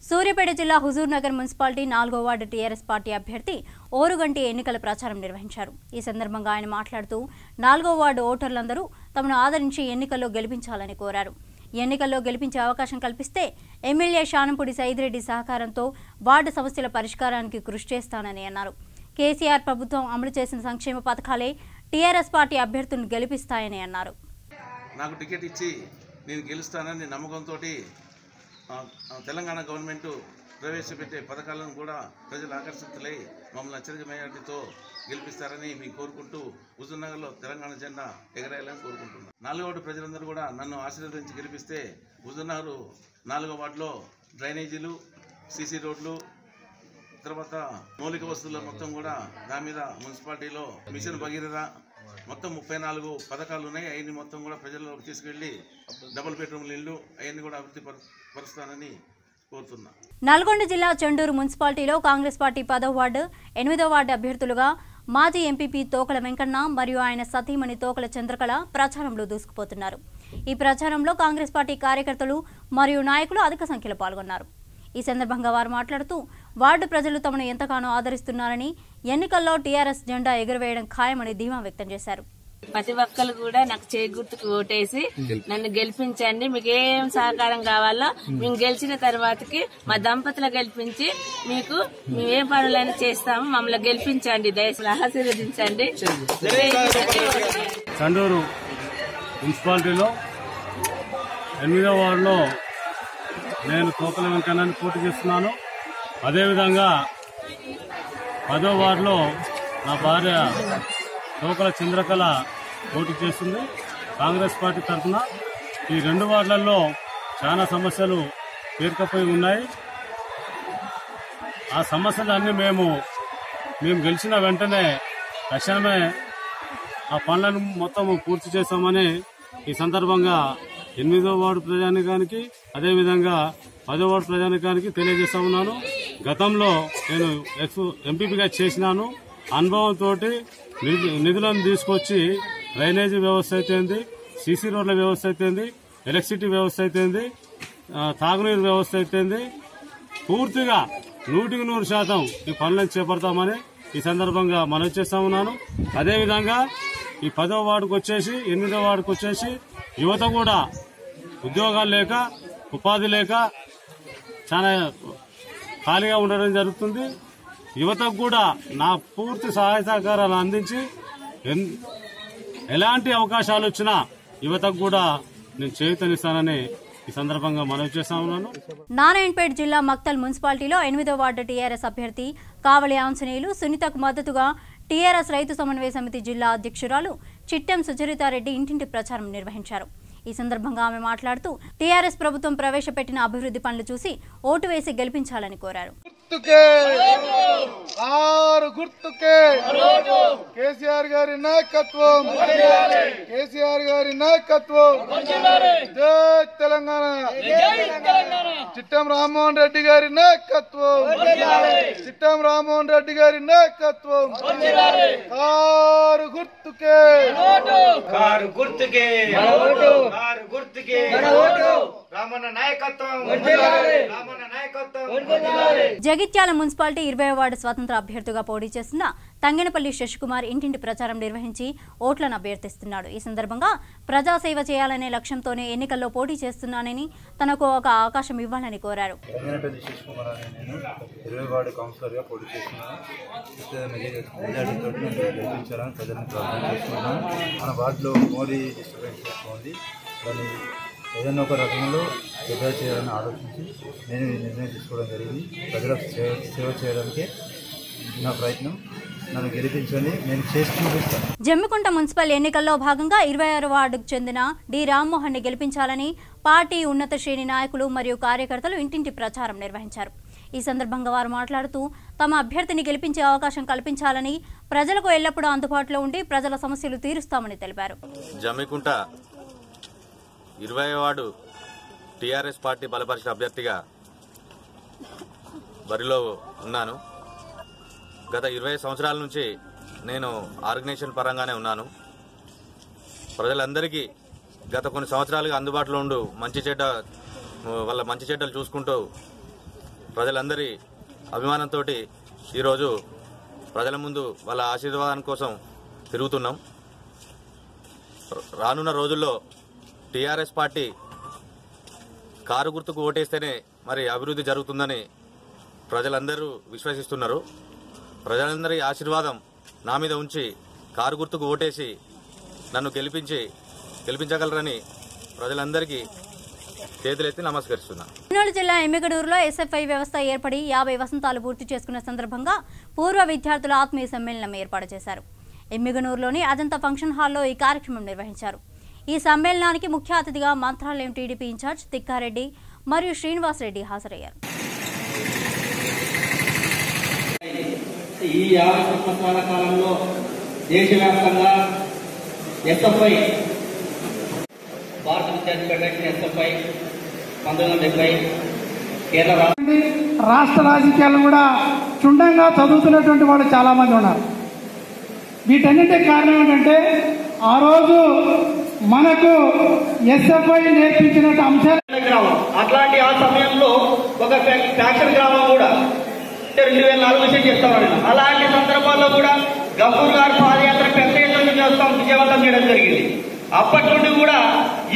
S1: సూర్యాపేట జిల్లా హుజూర్ నగర్ మున్సిపాలిటీ 4వ వార్డు టీఆర్ఎస్ పార్టీ అభ్యర్థి ఓరుగంటి ఎన్నికల ప్రచారం నిర్వహించారు. ఈ సందర్భంగా ఆయన మాట్లాడుతూ 4వ వార్డు ఓటర్లందరూ తమను ఆదరించి ఎన్నికల్లో గెలిపించాలని కోరారు. ఎన్నికల్లో గెలిపించే అవకాశం కల్పిస్తే ఎమ్మెల్యే శానంపూడి సైదిరెడ్డి సహకారంతో వార్డు సమస్యల పరిష్కారానికి కృషి చేస్తానని అన్నారు. కేసీఆర్ ప్రభుత్వం అమలు చేసిన సంక్షేమ పథకాలే టీఆర్ఎస్ పార్టీ అభ్యర్థులను గెలిపిస్తాయని అన్నారు.
S17: నాకు టికెట్ ఇచ్చి నేను గెలుస్తానని నమ్మకంతో తెలంగాణ గవర్నమెంట్ ప్రవేశపెట్టే పథకాలను కూడా ప్రజలు ఆకర్షితులై మమ్మల్ని అత్యధిక మెజార్టీతో గెలిపిస్తారని మీకు కోరుకుంటూ హుజూర్నగర్లో తెలంగాణ జెండా ఎగరేయాలని కోరుకుంటున్నాను. 4వ వార్డు ప్రజలందరూ కూడా నన్ను ఆశీర్వదించి గెలిపిస్తే హుజూర్నగర్ 4వ వార్డులో డ్రైనేజీలు, సీసీ రోడ్లు, తర్వాత మౌలిక వస్తువుల మొత్తం కూడా దాని మీద మున్సిపాలిటీలో మిషన్ భగీరథ మొత్తం 34 పథకాలు ఉన్నాయి. అవన్నీ మొత్తం కూడా ప్రజల్లోకి తీసుకెళ్లి డబుల్ బెడ్రూమ్ల ఇల్లు అవన్నీ కూడా అభివృద్ధి పరుస్తానని కోరుతున్నా.
S1: నల్గొండ జిల్లా చెండూరు మున్సిపాలిటీలో కాంగ్రెస్ పార్టీ 10వ వార్డు, 8వ వార్డు అభ్యర్థులుగా మాజీ ఎంపీపీ తోకల వెంకన్న మరియు ఆయన సతీమణి తోకల చంద్రకళ ప్రచారంలో దూసుకుపోతున్నారు. ఈ ప్రచారంలో కాంగ్రెస్ పార్టీ కార్యకర్తలు మరియు నాయకులు అధిక సంఖ్యలో పాల్గొన్నారు. ఈ సందర్భంగా వారు మాట్లాడుతూ వార్డు ప్రజలు తమను ఎంతగానో ఆదరిస్తున్నారని, ఎన్నికల్లో టీఆర్ఎస్ జెండా ఎగురవేయడం ఖాయమని ధీమా వ్యక్తం చేశారు.
S18: ప్రతి ఒక్కరు కూడా నాకు చేయి గుర్తుకు ఓటేసి నన్ను గెలిపించండి. మీకు ఏం సహకారం కావాలో మేము గెలిచిన తర్వాతకి మా దంపతులు గెలిపించి మీకు మేము ఏ పనులైనా చేస్తాము. మమ్మల్ని గెలిపించండి, దయచేసి ఆశీర్వదించండి.
S19: చండూరు మున్సిపాలిటీలో 8వ వార్డులో నేను తోకల వెంకన్నని పోటీ చేస్తున్నాను. అదేవిధంగా 10వ వార్డులో నా భార్య తోకల చంద్రకళ పోటీ చేస్తుంది కాంగ్రెస్ పార్టీ తరఫున. ఈ 2 వార్డులలో చాలా సమస్యలు పేరుకపోయి ఉన్నాయి. ఆ సమస్యలన్నీ మేము గెలిచిన వెంటనే తక్షణమే ఆ పనులను మొత్తం పూర్తి చేస్తామని ఈ సందర్భంగా 8వ వార్డు ప్రజానికానికి అదేవిధంగా 10వ వార్డు ప్రజానికానికి తెలియజేస్తా ఉన్నాను. గతంలో నేను ఎంపీపీగా చేసినాను. అనుభవంతో నిధులను తీసుకొచ్చి డ్రైనేజీ వ్యవస్థ అయితేంది, సీసీ రోడ్ల వ్యవస్థ అయితేంది, ఎలక్ట్రిసిటీ వ్యవస్థ అయితేంది, తాగునీరు వ్యవస్థ అయితేంది పూర్తిగా 100% ఈ పనులను చేపడతామని ఈ సందర్భంగా మనవి చేస్తా ఉన్నాను. అదేవిధంగా ఈ 10వ వార్డుకు వచ్చేసి 8వ వార్డుకు వచ్చేసి యువత కూడా ఉద్యోగాలు లేక ఉపాధి లేక చాలా ఖాళీగా ఉండడం జరుగుతుంది. యువతకు కూడా నా పూర్తి సహాయ సహకారాలు అందించి ఎలాంటి అవకాశాలు వచ్చినా యువతకు కూడా నేను చేయూతనిస్తానని ఈ సందర్భంగా మనవి చేస్తా ఉన్నాను.
S1: నారాయణపేట జిల్లా మక్తల్ మున్సిపాలిటీలో 8వ వార్డు టీఆర్ఎస్ అభ్యర్థి కావలి ఆంజనేయులు సునీతకు మద్దతుగా టీఆర్ఎస్ రైతు సమన్వయ సమితి జిల్లా అధ్యక్షురాలు చిట్టెం సుచరితారెడ్డి ఇంటింటి ప్రచారం నిర్వహించారు. ఈ సందర్భంగా ఆమె మాట్లాడుతూ టీఆర్ఎస్ ప్రభుత్వం ప్రవేశపెట్టిన అభివృద్ధి పనులు చూసి ఓటు వేసి గెలిపించాలని కోరారు.
S6: కేసీఆర్ గారి నాయకత్వం, కేసీఆర్ గారి నాయకత్వం, జై తెలంగాణ. చిట్టెం రామ్మోహన్ రెడ్డి గారి నాయకత్వం, చిట్టెం రామ్మోహన్ రెడ్డి గారి నాయకత్వం. కారు గుర్తుకే, కారు గుర్తుకే, కారు గుర్తుకే రామన్న నాయకత్వం, రామన్న నాయకత్వం.
S1: జగిత్యాల మున్సిపాలిటీ 20వ వార్డు స్వతంత్ర అభ్యర్థిగా పోటీ చేస్తున్న తంగెనపల్లి శశికుమార్ ఇంటింటి ప్రచారం నిర్వహించి ఓట్లను అభ్యర్థిస్తున్నాడు. ఈ సందర్భంగా ప్రజాసేవ చేయాలనే లక్ష్యంతోనే ఎన్నికల్లో పోటీ చేస్తున్నానని తనకు ఒక అవకాశం ఇవ్వాలని కోరారు.
S20: తంగెనపల్లి శశికుమార్ అని నేను 20వ వార్డు కౌన్సిలర్గా పోటీ చేస్తున్నాను. మెజారిటీతో గెలిపించాలని ప్రజలను ప్రార్థన చేస్తున్నాను. మన వార్డులో మోడీ డిస్టర్బెన్స్ ఉంది, దాన్ని ఏదైనా ఒక రకంలో వృధా చేయాలని ఆలోచించి నేను ఈ నిర్ణయం తీసుకోవడం జరిగింది. ప్రజలకు సేవ చేయడానికి నా ప్రయత్నం. నన్ను గెలిపించండి, నేను చేసి చూపిస్తాను.
S1: జమ్మికుంట మున్సిపల్ ఎన్నికల్లో భాగంగా 26వ వార్డుకు చెందిన డి రామ్మోహన్ ని గెలిపించాలని పార్టీ ఉన్నత శ్రేణి నాయకులు మరియు కార్యకర్తలు ఇంటింటి ప్రచారం నిర్వహించారు. ఈ సందర్భంగా వారు మాట్లాడుతూ తమ అభ్యర్థిని గెలిపించే అవకాశం కల్పించాలని, ప్రజలకు ఎల్లప్పుడూ అందుబాటులో ఉండి ప్రజల సమస్యలు తీరుస్తామని తెలిపారు.
S21: జమ్మికుంట 20వ వార్డు టీఆర్ఎస్ పార్టీ బలపరిచిన అభ్యర్థిగా బరిలో ఉన్నాను. గత 20 సంవత్సరాల నుంచి నేను ఆర్గనైజేషన్ పరంగానే ఉన్నాను. ప్రజలందరికీ గత కొన్ని సంవత్సరాలుగా అందుబాటులో ఉంటూ వాళ్ళ మంచి చెడ్డలు చూసుకుంటూ ప్రజలందరి అభిమానంతో ఈరోజు ప్రజల ముందు వాళ్ళ ఆశీర్వాదం కోసం తిరుగుతున్నాం. రానున్న రోజుల్లో టీఆర్ఎస్ పార్టీ కారు గుర్తుకు ఓటేస్తేనే మరి అభివృద్ధి జరుగుతుందని ప్రజలందరూ విశ్వసిస్తున్నారు. ప్రజలందరి ఆశీర్వాదం నా మీద ఉంచి కారు గుర్తుకు ఓటేసి నన్ను గెలిపించగలరని ప్రజలందరికీ చేతులెత్తి నమస్కరిస్తున్నాను.
S1: కర్నూలు జిల్లా ఎమ్మిగనూరులో ఎస్ఎఫ్ఐ వ్యవస్థ ఏర్పడి 50 వసంతాలు పూర్తి చేసుకున్న సందర్భంగా పూర్వ విద్యార్థుల ఆత్మీయ సమ్మేళనం ఏర్పాటు చేశారు. ఎమ్మిగనూరులోని అజంతా ఫంక్షన్ హాల్లో ఈ కార్యక్రమం నిర్వహించారు. ఈ సమ్మేళనానికి ముఖ్య అతిథిగా మంత్రాలయం టీడీపీ ఇన్ఛార్జ్ తిక్కారెడ్డి మరియు శ్రీనివాస్ రెడ్డి హాజరయ్యారు.
S22: ఈ 50 సంవత్సరాల కాలంలో దేశవ్యాప్తంగా ఎస్ఎఫ్ఐ, భారత విద్యార్థి ఫెడరేషన్ ఎస్ఎఫ్ఐ 1970 కేరళ
S23: రాష్ట్ర రాజకీయాలు కూడా క్షుణ్ణంగా చదువుతున్నటువంటి వాళ్ళు చాలామంది ఉన్నారు. వీటన్నిటికి కారణం ఏంటంటే ఆ రోజు మనకు ఎస్ఎఫ్ఐ నేర్పించిన అంశాలు.
S22: అట్లాంటి ఆ సమయంలో ఒక ఫ్యాక్షన్ గ్రామం కూడా 2004 నుంచి చేస్తామని, అలాంటి సందర్భాల్లో కూడా గఫూర్ గారు పాదయాత్ర పెద్ద ఎత్తున చేస్తాం విజయవంతం చేయడం జరిగింది. అప్పటి నుండి కూడా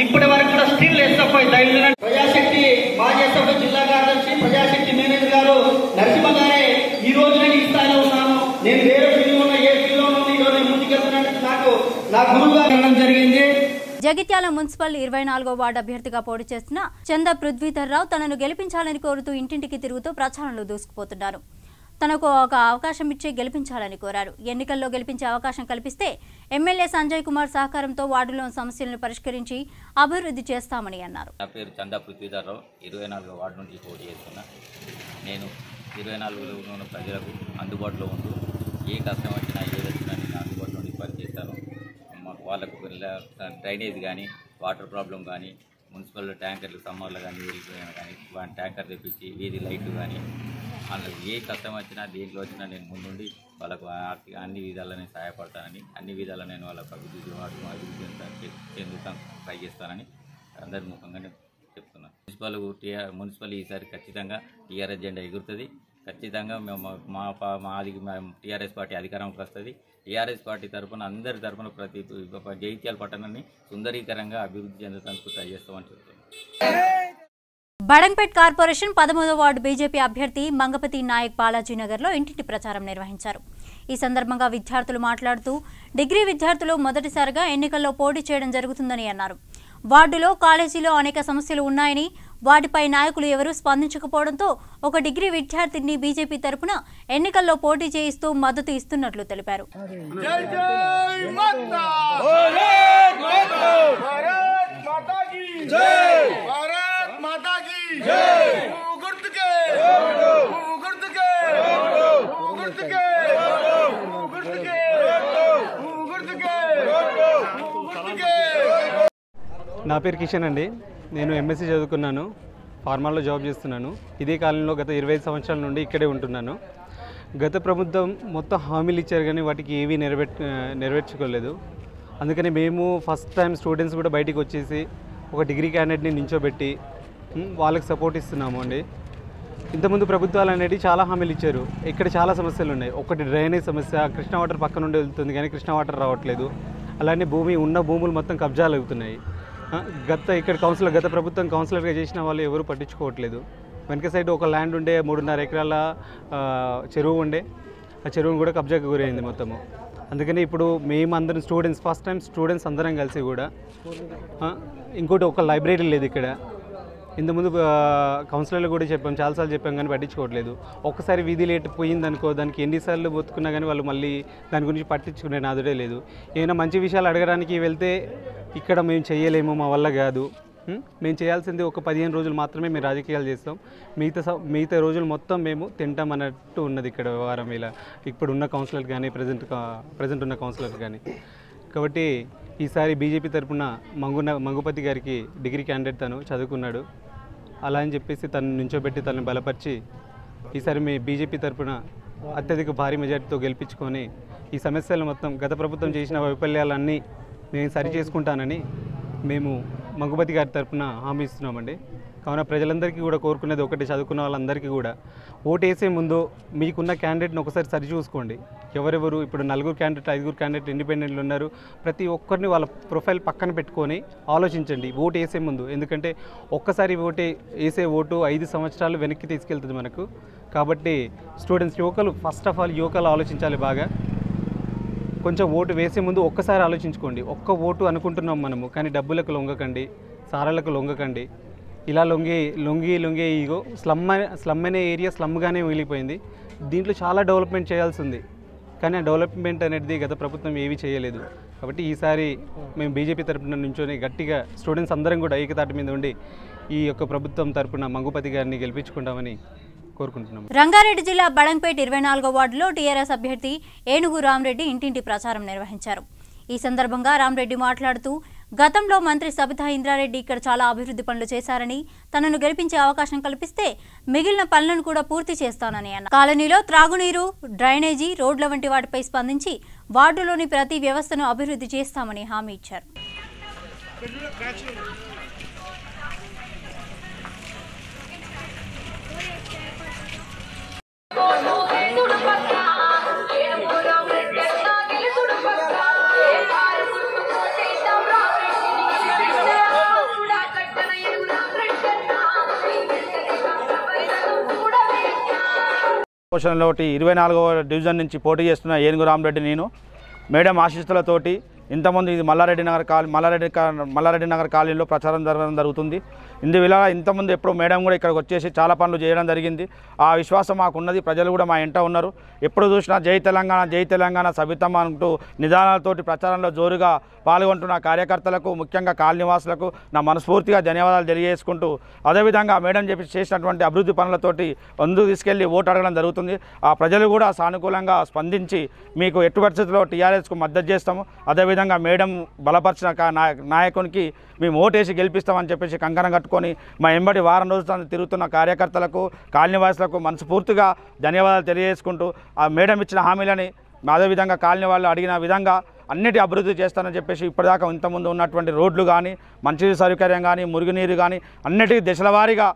S22: ఇప్పటి వరకు కూడా స్టిల్ ఎస్ఎఫ్ఐ ధైర్యం. ప్రజాశక్తి మాజీ ఎస్ఎఫ్ఐ జిల్లా కార్యదర్శి ప్రజాశక్తి మేనేజర్ గారు నరసింహ గారే ఈ రోజు నేను ఈ స్థాయిలో ఉన్నాను, నేను వేరే ఫీల్డ్ ఉన్న ఏ ఫీల్డ్ లో ఈ రోజు ముందుకెళ్తున్నట్టు నాకు నా గురువు గారు జరిగింది.
S1: జగిత్యాల మున్సిపల్ 24వ వార్డు అభ్యర్థిగా పోటీ చేస్తున్న చంద పృథ్వీధర్రావు తనను గెలిపించాలని కోరుతూ ఇంటింటికి తిరుగుతూ ప్రచారంలో దూసుకుపోతున్నారు. తనకు ఒక అవకాశం ఇచ్చి గెలిపించాలని కోరారు. ఎన్నికల్లో గెలిపించే అవకాశం కల్పిస్తే ఎమ్మెల్యే సంజయ్ కుమార్ సహకారంతో వార్డులోని సమస్యలను పరిష్కరించి అభివృద్ధి చేస్తామని అన్నారు.
S24: నా పేరు చంద పృథ్వీధర్రావు, 24వ వార్డు నుంచి పోటీ చేస్తున్నా. నేను 24లో ఉన్న ప్రజలకు అందుబాటులో ఉంటూ ఏ కష్టం వచ్చినా ఏది వచ్చినా నేను అందుబాటులో ఉండి పనిచేస్తాను. వాళ్ళకు డ్రైనేజ్ కానీ, వాటర్ ప్రాబ్లం కానీ, మున్సిపల్ ట్యాంకర్లు సమ్మర్లు కానీ వెళ్ళిపోయినా కానీ వాటి ట్యాంకర్ తెప్పించి వీధి లైట్లు కానీ వాళ్ళకి ఏ కష్టం వచ్చినా దేంట్లో వచ్చినా నేను ముందుండి వాళ్ళకు అన్ని విధాలని సహాయపడతానని, అన్ని విధాలా నేను వాళ్ళకు అభివృద్ధి చెందుతాను ట్రై చేస్తానని అందరి ముఖంగా నేను చెప్తున్నాను. మున్సిపల్ ఈసారి ఖచ్చితంగా టీఆర్ఎస్ జెండా ఎగురుతుంది. ఖచ్చితంగా మాది టీఆర్ఎస్ పార్టీ అధికారంలోకి వస్తుంది. టీఆర్ఎస్ పార్టీ తరఫున అందరి తరఫున ప్రతి జగిత్యాల పట్టణాన్ని సుందరీకరంగా అభివృద్ధి చెందడానికి ట్రై చేస్తామని చెప్తున్నాను.
S1: బడంగ్పేట్ కార్పొరేషన్ 13వ వార్డు బీజేపీ అభ్యర్థి మంగపతి నాయక్ బాలాజీనగర్లో ఇంటింటి ప్రచారం నిర్వహించారు. ఈ సందర్భంగా విద్యార్థులు మాట్లాడుతూ డిగ్రీ విద్యార్థులు మొదటిసారిగా ఎన్నికల్లో పోటీ చేయడం జరుగుతుందని అన్నారు. వార్డులో కాలేజీలో అనేక సమస్యలు ఉన్నాయని వాటిపై నాయకులు ఎవరూ స్పందించకపోవడంతో ఒక డిగ్రీ విద్యార్థిని బీజేపీ తరపున ఎన్నికల్లో పోటీ చేయిస్తూ మద్దతు ఇస్తున్నట్లు తెలిపారు.
S2: నా పేరు కిషన్ అండి. నేను ఎంఎస్సీ చదువుకున్నాను, ఫార్మాల్లో జాబ్ చేస్తున్నాను. ఇదే కాలంలో గత 25 సంవత్సరాల నుండి ఇక్కడే ఉంటున్నాను. గత ప్రభుత్వం మొత్తం హామీలు ఇచ్చారు కానీ వాటికి ఏవీ నెరవేర్చుకోలేదు. అందుకని మేము ఫస్ట్ టైం స్టూడెంట్స్ కూడా బయటికి వచ్చేసి ఒక డిగ్రీ క్యాండిడేట్ని నించోబెట్టి వాళ్ళకి సపోర్ట్ ఇస్తున్నాము అండి. ఇంతకుముందు ప్రభుత్వాలు అనేది చాలా హామీలు ఇచ్చారు. ఇక్కడ చాలా సమస్యలు ఉన్నాయి. ఒకటి డ్రైనేజ్ సమస్య, కృష్ణా వాటర్ పక్క నుండి వెళ్తుంది కానీ కృష్ణా వాటర్ రావట్లేదు. అలానే ఉన్న భూములు మొత్తం కబ్జాలు అవుతున్నాయి. గత ప్రభుత్వం కౌన్సిలర్గా చేసిన వాళ్ళు ఎవరు పట్టించుకోవట్లేదు. వెనక సైడ్ ఒక ల్యాండ్ ఉండే 3.5 ఎకరాల చెరువు ఉండే, ఆ చెరువును కూడా కబ్జాకి గురైంది మొత్తము. అందుకని ఇప్పుడు మేమందరం స్టూడెంట్స్, ఫస్ట్ టైం స్టూడెంట్స్ అందరం కలిసి కూడా ఇంకోటి ఒక లైబ్రరీ లేదు ఇక్కడ. ఇంతకుముందు కౌన్సిలర్లు కూడా చెప్పాం, చాలాసార్లు చెప్పాం కానీ పట్టించుకోవట్లేదు. ఒక్కసారి వీధి లేట్ పోయిందనుకో, దానికి ఎన్నిసార్లు బతుకున్నా కానీ వాళ్ళు మళ్ళీ దాని గురించి పట్టించుకునే నాదుడే లేదు. ఏమైనా మంచి విషయాలు అడగడానికి వెళ్తే ఇక్కడ మేము చేయలేము, మా వల్ల కాదు, మేము చేయాల్సింది ఒక 15 రోజులు మాత్రమే మేము రాజకీయాలు చేస్తాం, మిగతా రోజులు మొత్తం మేము తింటాం అన్నట్టు ఉన్నది ఇక్కడ వ్యవహారం. ఇలా ఇప్పుడు ఉన్న కౌన్సిలర్ కానీ ప్రజెంట్ ఉన్న కౌన్సిలర్ కానీ. కాబట్టి ఈసారి బీజేపీ తరఫున మంగుపతి గారికి డిగ్రీ క్యాండిడేట్ తను చదువుకున్నాడు. అలా అని చెప్పేసి తను నించోబెట్టి తనని బలపరిచి ఈసారి మీ బీజేపీ తరఫున అత్యధిక భారీ మెజార్టీతో గెలిపించుకొని ఈ సమస్యలు మొత్తం గత ప్రభుత్వం చేసిన వైఫల్యాలన్నీ నేను సరి చేసుకుంటానని మేము మంగుపతి గారి తరఫున హామీ ఇస్తున్నామండి. కావున ప్రజలందరికీ కూడా కోరుకునేది ఒకటి, చదువుకున్న వాళ్ళందరికీ కూడా ఓటు వేసే ముందు మీకున్న క్యాండిడేట్ని ఒకసారి సరి చూసుకోండి. ఎవరెవరు ఇప్పుడు 4 క్యాండిడేట్ 5 క్యాండిడేట్ ఇండిపెండెంట్లు ఉన్నారు. ప్రతి ఒక్కరిని వాళ్ళ ప్రొఫైల్ పక్కన పెట్టుకొని ఆలోచించండి ఓటు వేసే ముందు. ఎందుకంటే ఒక్కసారి వేసే ఓటు 5 సంవత్సరాలు వెనక్కి తీసుకెళ్తుంది మనకు. కాబట్టి స్టూడెంట్స్, యువకులు, ఫస్ట్ ఆఫ్ ఆల్ యువకులు ఆలోచించాలి బాగా. కొంచెం ఓటు వేసే ముందు ఒక్కసారి ఆలోచించుకోండి. ఒక్క ఓటు అనుకుంటున్నాం మనము, కానీ డబ్బులకు లొంగకండి, సారాలకు లొంగకండి. ఇలా లొంగి ఇగో స్లమ్ అనే ఏరియా స్లమ్గానే మిగిలిపోయింది. దీంట్లో చాలా డెవలప్మెంట్ చేయాల్సి ఉంది, కానీ ఆ డెవలప్మెంట్ అనేది గత ప్రభుత్వం ఏమీ చేయలేదు. కాబట్టి ఈసారి మేము బీజేపీ తరఫున నుంచొని గట్టిగా స్టూడెంట్స్ అందరం కూడా ఏకతాటి మీద ఉండి ఈ యొక్క ప్రభుత్వం తరఫున మంగుపతి గారిని గెలిపించుకుంటామని కోరుకుంటున్నాం.
S1: రంగారెడ్డి జిల్లా బడంగ్పేట్ 24వ వార్డులో టీఆర్ఎస్ అభ్యర్థి ఏనుగు రామరెడ్డి ఇంటింటి ప్రచారం నిర్వహించారు. ఈ సందర్భంగా రామరెడ్డి మాట్లాడుతూ గతంలో మంత్రి సబితా ఇంద్రారెడ్డి ఇక్కడ చాలా అభివృద్ధి పనులు చేశారని, తనను గెలిపించే అవకాశం కల్పిస్తే మిగిలిన పనులను కూడా పూర్తి చేస్తానని అన్నారు. కాలనీలో త్రాగునీరు, డ్రైనేజీ, రోడ్ల వంటి వాటిపై స్పందించి వార్డులోని ప్రతి వ్యవస్థను అభివృద్ధి చేస్తామని హామీ ఇచ్చారు.
S3: పోషణలోటి 24వ డివిజన్ నుంచి పోటీ చేస్తున్న ఏనుగు రామరెడ్డి నేను. మేడం ఆశీస్సులతోటి ఇంతమంది ఇది మల్లారెడ్డి నగర్ కాలనీలో ప్రచారం జరుగుతుంది. ఇందువల్ల ఇంతమంది ఎప్పుడు మేడం కూడా ఇక్కడికి వచ్చేసి చాలా పనులు చేయడం జరిగింది. ఆ విశ్వాసం మాకున్నది. ప్రజలు కూడా మా ఇంట ఉన్నారు. ఎప్పుడు చూసినా జై తెలంగాణ సబితమ్మ అంటూ నిదానాలతోటి ప్రచారంలో జోరుగా పాల్గొంటున్న కార్యకర్తలకు, ముఖ్యంగా కాలనీవాసులకు నా మనస్ఫూర్తిగా ధన్యవాదాలు తెలియజేసుకుంటూ, అదేవిధంగా మేడం చేసినటువంటి అభివృద్ధి పనులతోటి ముందుకు తీసుకెళ్లి ఓటు అడగడం జరుగుతుంది. ఆ ప్రజలు కూడా సానుకూలంగా స్పందించి మీకు ఎట్టి పరిస్థితుల్లో టీఆర్ఎస్కు మద్దతు చేస్తాము, అదేవిధంగా మేడం బలపరిచిన నాయకునికి మేము ఓటేసి గెలిపిస్తామని చెప్పేసి కంకణం కట్టుకొని మా ఎంబడి వారం రోజులు తిరుగుతున్న కార్యకర్తలకు, కాలనీవాసులకు మనస్ఫూర్తిగా ధన్యవాదాలు తెలియజేసుకుంటూ ఆ మేడం ఇచ్చిన హామీలని అదేవిధంగా కాలనీ వాళ్ళు అడిగిన విధంగా అన్నిటి అభివృద్ధి చేస్తానని చెప్పేసి ఇప్పటిదాకా ఇంతకుముందు ఉన్నటువంటి రోడ్లు కానీ, మంచినీరు సౌకర్యం కానీ, మురుగునీరు కానీ అన్నిటికీ దశల వారీగా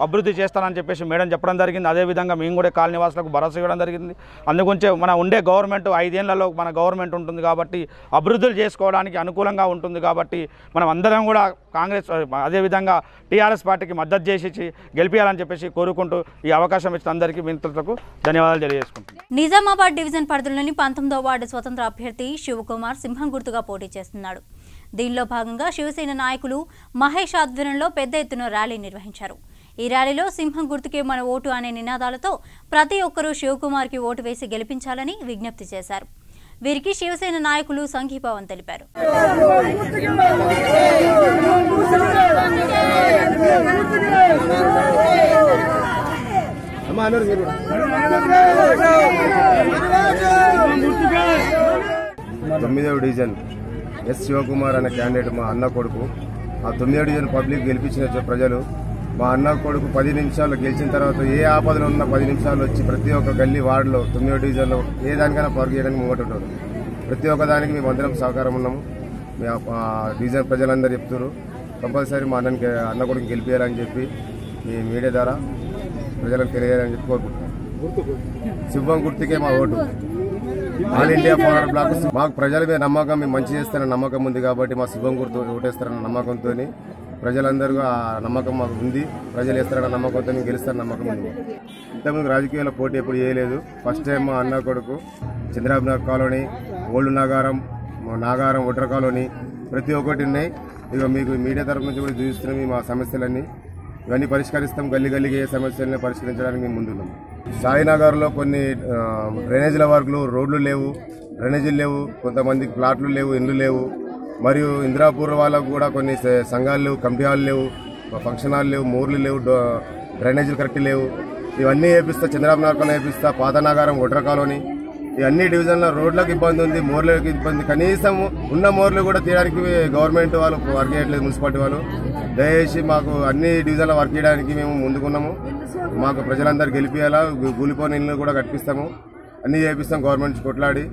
S3: అభివృద్ధి చేస్తానని చెప్పేసి మేడం చెప్పడం జరిగింది. అదేవిధంగా మేము కూడా కాలనీ వాసులకు భరోసా ఇవ్వడం జరిగింది. అందుగురించే మన ఉండే గవర్నమెంట్ 5 ఏళ్లలో మన గవర్నమెంట్ ఉంటుంది కాబట్టి అభివృద్ధులు చేసుకోవడానికి అనుకూలంగా ఉంటుంది కాబట్టి మనం అందరం కూడా కాంగ్రెస్ అదేవిధంగా టీఆర్ఎస్ పార్టీకి మద్దతు చేసి గెలిపించాలని చెప్పేసి కోరుకుంటూ ఈ అవకాశం ఇచ్చిన అందరికీ మిత్రులకు ధన్యవాదాలు తెలియజేసుకుంటున్నాను.
S1: నిజామాబాద్ డివిజన్ పరిధిలోని 19వ వార్డు స్వతంత్ర అభ్యర్థి శివకుమార్ సింహం గుర్తుగా పోటీ చేస్తున్నాడు. దీనిలో భాగంగా శివసేన నాయకులు మహేష్ ఆధ్వర్యంలో పెద్ద ఎత్తున ర్యాలీ నిర్వహించారు. ఈ ర్యాలీలో సింహం గుర్తుకే మన ఓటు అనే నినాదాలతో ప్రతి ఒక్కరూ శివకుమార్కి ఓటు వేసి గెలిపించాలని విజ్ఞప్తి చేశారు. వీరికి శివసేన నాయకులు సంఘీభావం తెలిపారు.
S4: తొమ్మిదవ డివిజన్ ఎస్ శివకుమార్ అనే క్యాండిడేట్ మా అన్న కొడుకు. ఆ 9వ డివిజన్ పబ్లిక్ గెలిపించిన ప్రజలు మా అన్న కొడుకు 10 నిమిషాలు గెలిచిన తర్వాత ఏ ఆపదలో ఉన్న 10 నిమిషాలు వచ్చి ప్రతి ఒక్క గల్లీ వార్డులో 9వ డివిజన్లో ఏ దానికైనా పరుగు చేయడానికి ముంగటుంటారు. ప్రతి ఒక్క దానికి మేము అందరం సహకారం ఉన్నాము. డివిజన్ ప్రజలందరూ చెప్తున్నారు కంపల్సరీ మా అన్న కొడుకు గెలిపించాలని చెప్పి ఈ మీడియా ద్వారా ప్రజలకు తెలియాలని చెప్పి కోరుకుంటున్నాం. సింహం గుర్తుకే మా ఓటు. ఆల్ ఇండియా ఫార్వర్డ్ బ్లాక్ మాకు ప్రజల మీద నమ్మకం, మేము మంచి చేస్తారన్న నమ్మకం ఉంది కాబట్టి మా సింహం గుర్తు ఓటేస్తారన్న నమ్మకంతో ప్రజలందరూ ఆ నమ్మకం మాకు ఉంది. ప్రజలు వేస్తారన్న నమ్మకంతో గెలుస్తారన్న నమ్మకం ఉంది. ఇంతకుముందు రాజకీయాల పోటీ ఎప్పుడు చేయలేదు. ఫస్ట్ టైం మా అన్న కొడుకు చంద్రాబాబు కాలనీ, ఓల్డ్ నాగారం ఒట్ర కాలనీ ప్రతి ఒక్కటి ఉన్నాయి. ఇక మీకు మీడియా తరఫు నుంచి కూడా చూస్తున్నాం. మా సమస్యలన్నీ ఇవన్నీ పరిష్కరిస్తాం. గల్లీ గల్లీకి ఏ సమస్యలని పరిష్కరించడానికి మేము ముందున్నాం. సాయినగర్లో కొన్ని డ్రైనేజీల వర్క్లు, రోడ్లు లేవు, డ్రైనేజీలు లేవు, కొంతమందికి ప్లాట్లు లేవు, ఇండ్లు లేవు. మరియు ఇందిరాపూర్ వాళ్ళకు కూడా కొన్ని సంఘాలు లేవు, కమిటీ హాల్ లేవు, ఫంక్షన్ హాల్ లేవు, మూర్లు లేవు, డ్రైనేజీలు కరెక్ట్ లేవు. ఇవన్నీ వేపిస్తా. చంద్రబాబు నాయకులు వేపిస్తా. పాతనగరం ఒట్ర కాలనీ ఇవన్నీ డివిజన్లో రోడ్లకు ఇబ్బంది ఉంది, మోర్లకు ఇబ్బంది. కనీసం ఉన్న మోర్లు కూడా తీయడానికి గవర్నమెంట్ వాళ్ళు వర్క్ చేయట్లేదు. మున్సిపాలిటీ వాళ్ళు దయచేసి మాకు అన్ని డివిజన్లో వర్క్ చేయడానికి మేము ముందుకున్నాము. మాకు ప్రజలందరూ గెలిపియాలా, కూలిపోయిన ఇల్లు కూడా కట్టిస్తాము, అన్ని చేపిస్తాం గవర్నమెంట్ కొట్లాడి.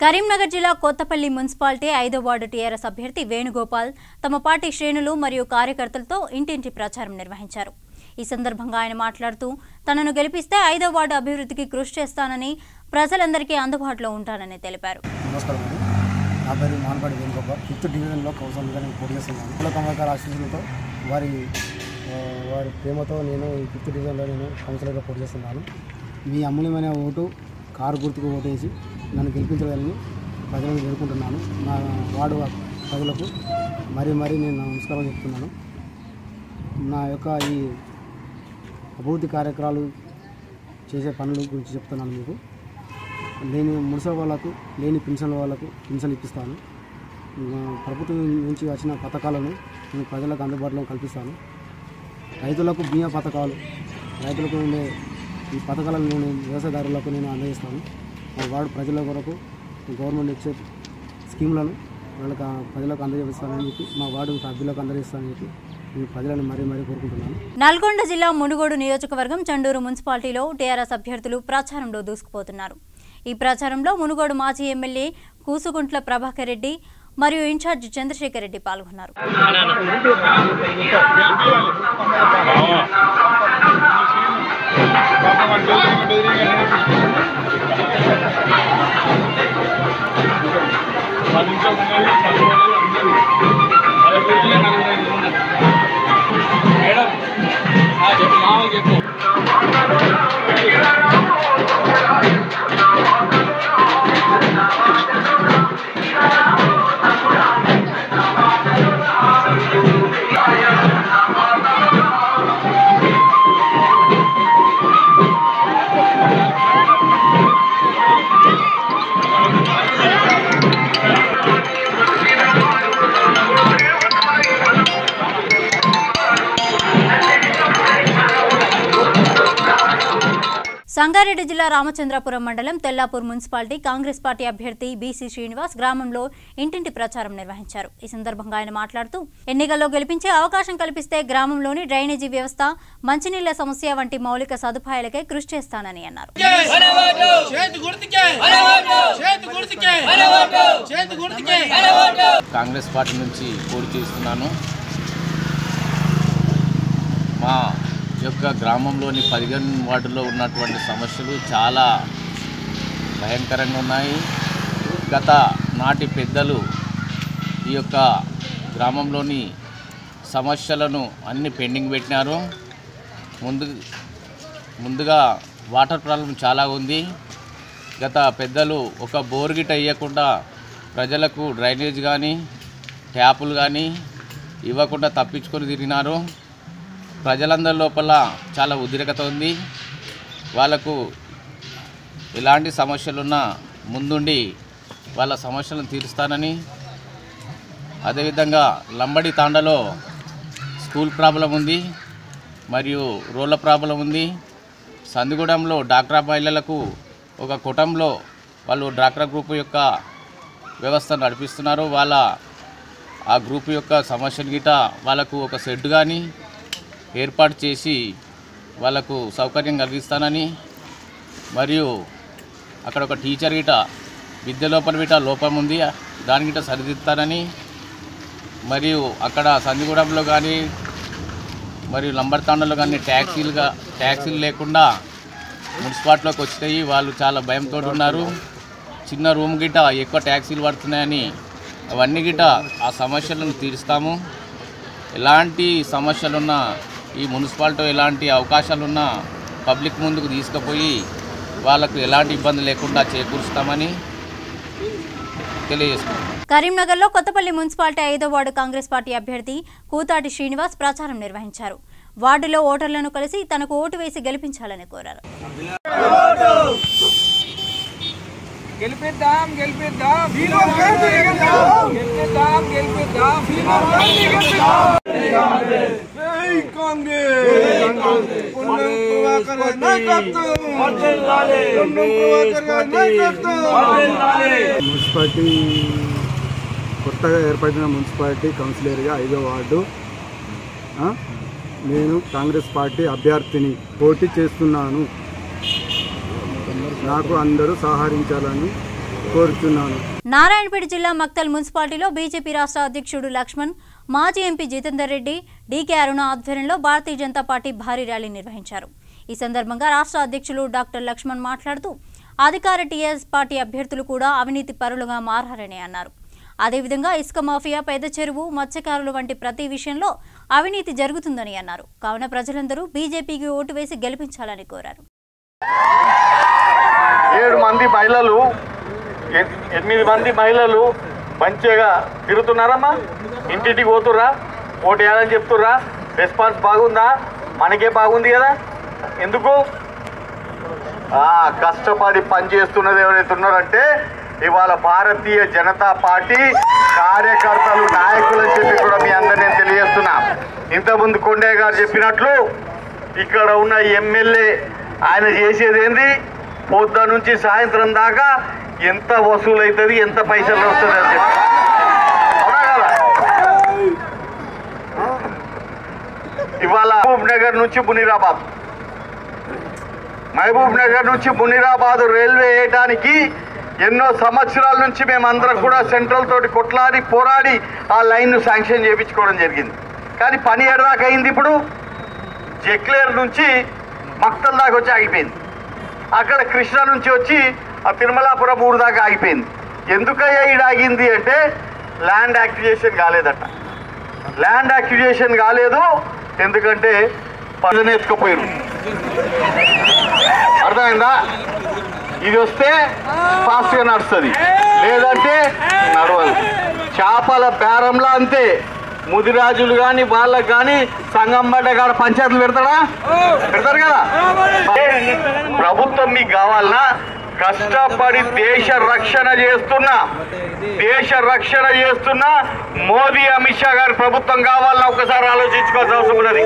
S1: కరీంనగర్ జిల్లా కొత్తపల్లి మున్సిపాలిటీ 5వ వార్డు టీఆర్ఎస్ అభ్యర్థి వేణుగోపాల్ తమ పార్టీ శ్రేణులు మరియు కార్యకర్తలతో ఇంటింటి ప్రచారం నిర్వహించారు. ఈ సందర్భంగా ఆయన మాట్లాడుతూ తనను గెలిపిస్తే 5వ వార్డు అభివృద్ధికి కృషి చేస్తానని, ప్రజలందరికీ అందుబాటులో ఉంటానని తెలిపారు.
S5: నమస్కారం. నా పేరు మానపాటి వేణుగోపాల్. 5th డివిజన్లో కౌన్సిలర్గా నేను పోటీ చేస్తున్నాను. కమలాకర్ ఆశీస్సులతో వారి ప్రేమతో నేను 5th డివిజన్లో నేను కౌన్సిలర్గా పోటీ చేస్తున్నాను. మీ అమూల్యమైన ఓటు కారు గుర్తుకు ఓటేసి నన్ను గెలిపించగలని ప్రజలను వేడుకుంటున్నాను. నా వార్డు ప్రజలకు మరీ నేను నమస్కారం చెప్తున్నాను. నా యొక్క ఈ అభివృద్ధి కార్యక్రమాలు చేసే పనుల గురించి చెప్తున్నాను. మీకు లేని మున్సిపల్ వాళ్ళకు, లేని పెన్షన్ల వాళ్ళకు పెన్షన్ ఇప్పిస్తాను. ప్రభుత్వం నుంచి వచ్చిన పథకాలను నేను ప్రజలకు అందుబాటులో కల్పిస్తాను. రైతులకు బీమా పథకాలు, రైతులకు ఉండే ఈ పథకాలను నేను వ్యవసాయదారులకు నేను అందజేస్తాను. మా వార్డు ప్రజల కొరకు గవర్నమెంట్ ఇచ్చే స్కీములను ప్రజలకు అందజేస్తానని చెప్పి, మా వార్డు సభ్యులకు అందజేస్తానని చెప్పి నేను ప్రజలను మరీ కోరుకుంటున్నాను.
S1: నల్గొండ జిల్లా మునుగోడు నియోజకవర్గం చండూరు మున్సిపాలిటీలో టీఆర్ఎస్ అభ్యర్థులు ప్రచారంలో దూసుకుపోతున్నారు. ఈ ప్రచారంలో మునుగోడు మాజీ ఎమ్మెల్యే కూసుగుంట్ల ప్రభాకర్ రెడ్డి మరియు ఇన్ఛార్జి చంద్రశేఖర్ రెడ్డి పాల్గొన్నారు. సంగారెడ్డి జిల్లా రామచంద్రపురం మండలం తెల్లాపూర్ మున్సిపాలిటీ కాంగ్రెస్ పార్టీ అభ్యర్థి బీసీ శ్రీనివాస్ గ్రామంలో ఇంటింటి ప్రచారం నిర్వహించారు. ఈ సందర్భంగా ఆయన మాట్లాడుతూ ఎన్నికల్లో గెలిపించే అవకాశం కల్పిస్తే గ్రామంలోని డ్రైనేజీ వ్యవస్థ, మంచినీళ్ల సమస్య వంటి మౌలిక సదుపాయాలకే కృషి చేస్తానని అన్నారు.
S7: కాంగ్రెస్ పార్టీ నుంచి పోటీ చేస్తున్నాను. మా యొక్క గ్రామంలోని 15 వార్డుల్లో ఉన్నటువంటి సమస్యలు చాలా భయంకరంగా ఉన్నాయి. గత నాటి పెద్దలు ఈ యొక్క గ్రామంలోని సమస్యలను అన్ని పెండింగ్ పెట్టినారు. ముందుగా వాటర్ ప్రాబ్లం చాలా ఉంది. గత పెద్దలు ఒక బోర్ గిట్ట ఇవ్వకుండా ప్రజలకు డ్రైనేజ్ కానీ ట్యాపులు కానీ ఇవ్వకుండా తప్పించుకొని తిరిగినారు. ప్రజలందరి లోపల చాలా ఉద్రిక్తత ఉంది. వాళ్ళకు ఎలాంటి సమస్యలున్నా ముందుండి వాళ్ళ సమస్యలను తీరుస్తానని, అదేవిధంగా లంబడి తాండలో స్కూల్ ప్రాబ్లం ఉంది మరియు రోడ్ల ప్రాబ్లం ఉంది. సందిగూడెంలో డాక్రా మహిళలకు ఒక కుటుంబంలో వాళ్ళు డాక్రా గ్రూప్ యొక్క వ్యవస్థను నడిపిస్తున్నారు. ఆ గ్రూప్ యొక్క సమస్యలు గిట వాళ్ళకు ఒక షెడ్ కానీ ఏర్పాటు చేసి వాళ్ళకు సౌకర్యం కలిగిస్తానని, మరియు అక్కడ ఒక టీచర్ గిట విద్య లోపం ఉంది, దాని గిట సరిదిద్దుతానని, మరియు అక్కడ సందిగూడెంలో కానీ మరియు లంబర్తాండలో కానీ ట్యాక్సీలు లేకుండా మున్సిపాలిటీలోకి వచ్చినాయి. వాళ్ళు చాలా భయంతో ఉన్నారు. చిన్న రూమ్ గిట ఎక్కువ ట్యాక్సీలు పడుతున్నాయని అవన్నీ గిట ఆ సమస్యలను తీరుస్తాము. ఎలాంటి సమస్యలున్నా ఈ మున్సిపాలిటీ ఎలాంటి అవకాశాలున్నా పబ్లిక్ ముందుకు తీసుకుపోయి వాళ్ళకు ఎలాంటి ఇబ్బంది లేకుండా చేకూరుస్తామని తెలియజేస్తున్నాం.
S1: కరీంనగర్లో కొత్తపల్లి మున్సిపాలిటీ 5వ వార్డు కాంగ్రెస్ పార్టీ అభ్యర్థి కూతాటి శ్రీనివాస్ ప్రచారం నిర్వహించారు. వార్డులో ఓటర్లను కలిసి తనకు ఓటు వేసి గెలిపించాలని కోరారు.
S8: మున్సిపాలిటీ కొత్తగా ఏర్పడిన మున్సిపాలిటీ కౌన్సిలర్గా 5వ వార్డు నేను కాంగ్రెస్ పార్టీ అభ్యర్థిని పోటీ చేస్తున్నాను. నాకు అందరూ సహకరించాలని కోరుతున్నాను.
S1: నారాయణపేట జిల్లా మక్తల్ మున్సిపాలిటీలో బీజేపీ రాష్ట్ర అధ్యక్షుడు లక్ష్మణ్, మాజీ ఎంపీ జితేందర్ రెడ్డి, డీకే అరుణ ఆధ్వర్యంలో భారతీయ జనతా పార్టీ భారీ ర్యాలీ నిర్వహించారు. ఈ సందర్భంగా రాష్ట్ర అధ్యక్షులు డాక్టర్ లక్ష్మణ్ మాట్లాడుతూ అధికార టీఆర్ఎస్ పార్టీ అభ్యర్థులు కూడా అవినీతి పరులుగా మారారని అన్నారు. అదేవిధంగా ఇసుక మాఫియా, పెద్ద చెరువు, మత్స్యకారులు వంటి ప్రతి విషయంలో అవినీతి జరుగుతుందని అన్నారు. కావున ప్రజలందరూ బీజేపీకి ఓటు వేసి గెలిపించాలని కోరారు.
S11: 8 మంది మహిళలు మంచిగా తిరుగుతున్నారమ్మా. ఇంటింటికి పోతుర్రా, ఓటు వేయాలని చెప్తుర్రా. రెస్పాన్స్ బాగుందా? మనకే బాగుంది కదా. ఎందుకు కష్టపడి పనిచేస్తున్నది ఎవరైతే ఉన్నారంటే ఇవాళ భారతీయ జనతా పార్టీ కార్యకర్తలు, నాయకులు అని చెప్పి కూడా మీ అందరు నేను తెలియజేస్తున్నా. ఇంతకుముందు కొండయ్య గారు చెప్పినట్లు ఇక్కడ ఉన్న ఎమ్మెల్యే ఆయన చేసేది ఏంది, పొద్దు నుంచి సాయంత్రం దాకా ఎంత వసూలు అవుతుంది, ఎంత పైసలు వస్తుంది అని చెప్పి. అవునా కదా? ఇవాళ మహబూబ్ నగర్ నుంచి మునీరాబాద్ రైల్వే వేయడానికి ఎన్నో సంవత్సరాల నుంచి మేమందరం కూడా సెంట్రల్ తోటి కొట్లాడి పోరాడి ఆ లైన్ను శాంక్షన్ చేయించుకోవడం జరిగింది. కానీ పని ఏడాదాకా అయింది. ఇప్పుడు జక్లేర్ నుంచి మక్తల్ దాకా వచ్చి ఆగిపోయింది. అక్కడ కృష్ణ నుంచి వచ్చి ఆ తిరుమలాపురం ఊరు దాకా ఆగిపోయింది. ఎందుకయ్యా ఈడ ఆగింది అంటే ల్యాండ్ యాక్విజిషన్ కాలేదట. ల్యాండ్ యాక్విజిషన్ కాలేదు ఎందుకంటే పనులు ఎత్తుకుపోయారు. అర్థమైందా? ఇది వస్తే ఫాస్ట్గా నడుస్తుంది, లేదంటే నడవదు. చేపల బేరంలో అంతే. ముదిరాజులు కానీ వాళ్ళకు కానీ సంఘం పడ్డ కాడ పంచాయతీలు పెడతారు కదా. ప్రభుత్వం మీకు కావాలన్నా కష్టపడి దేశ రక్షణ చేస్తున్న మోదీ, అమిత్ షా గారి ప్రభుత్వం కావాలన్నా ఒకసారి ఆలోచించుకోవాల్సిన అవసరం ఉన్నది.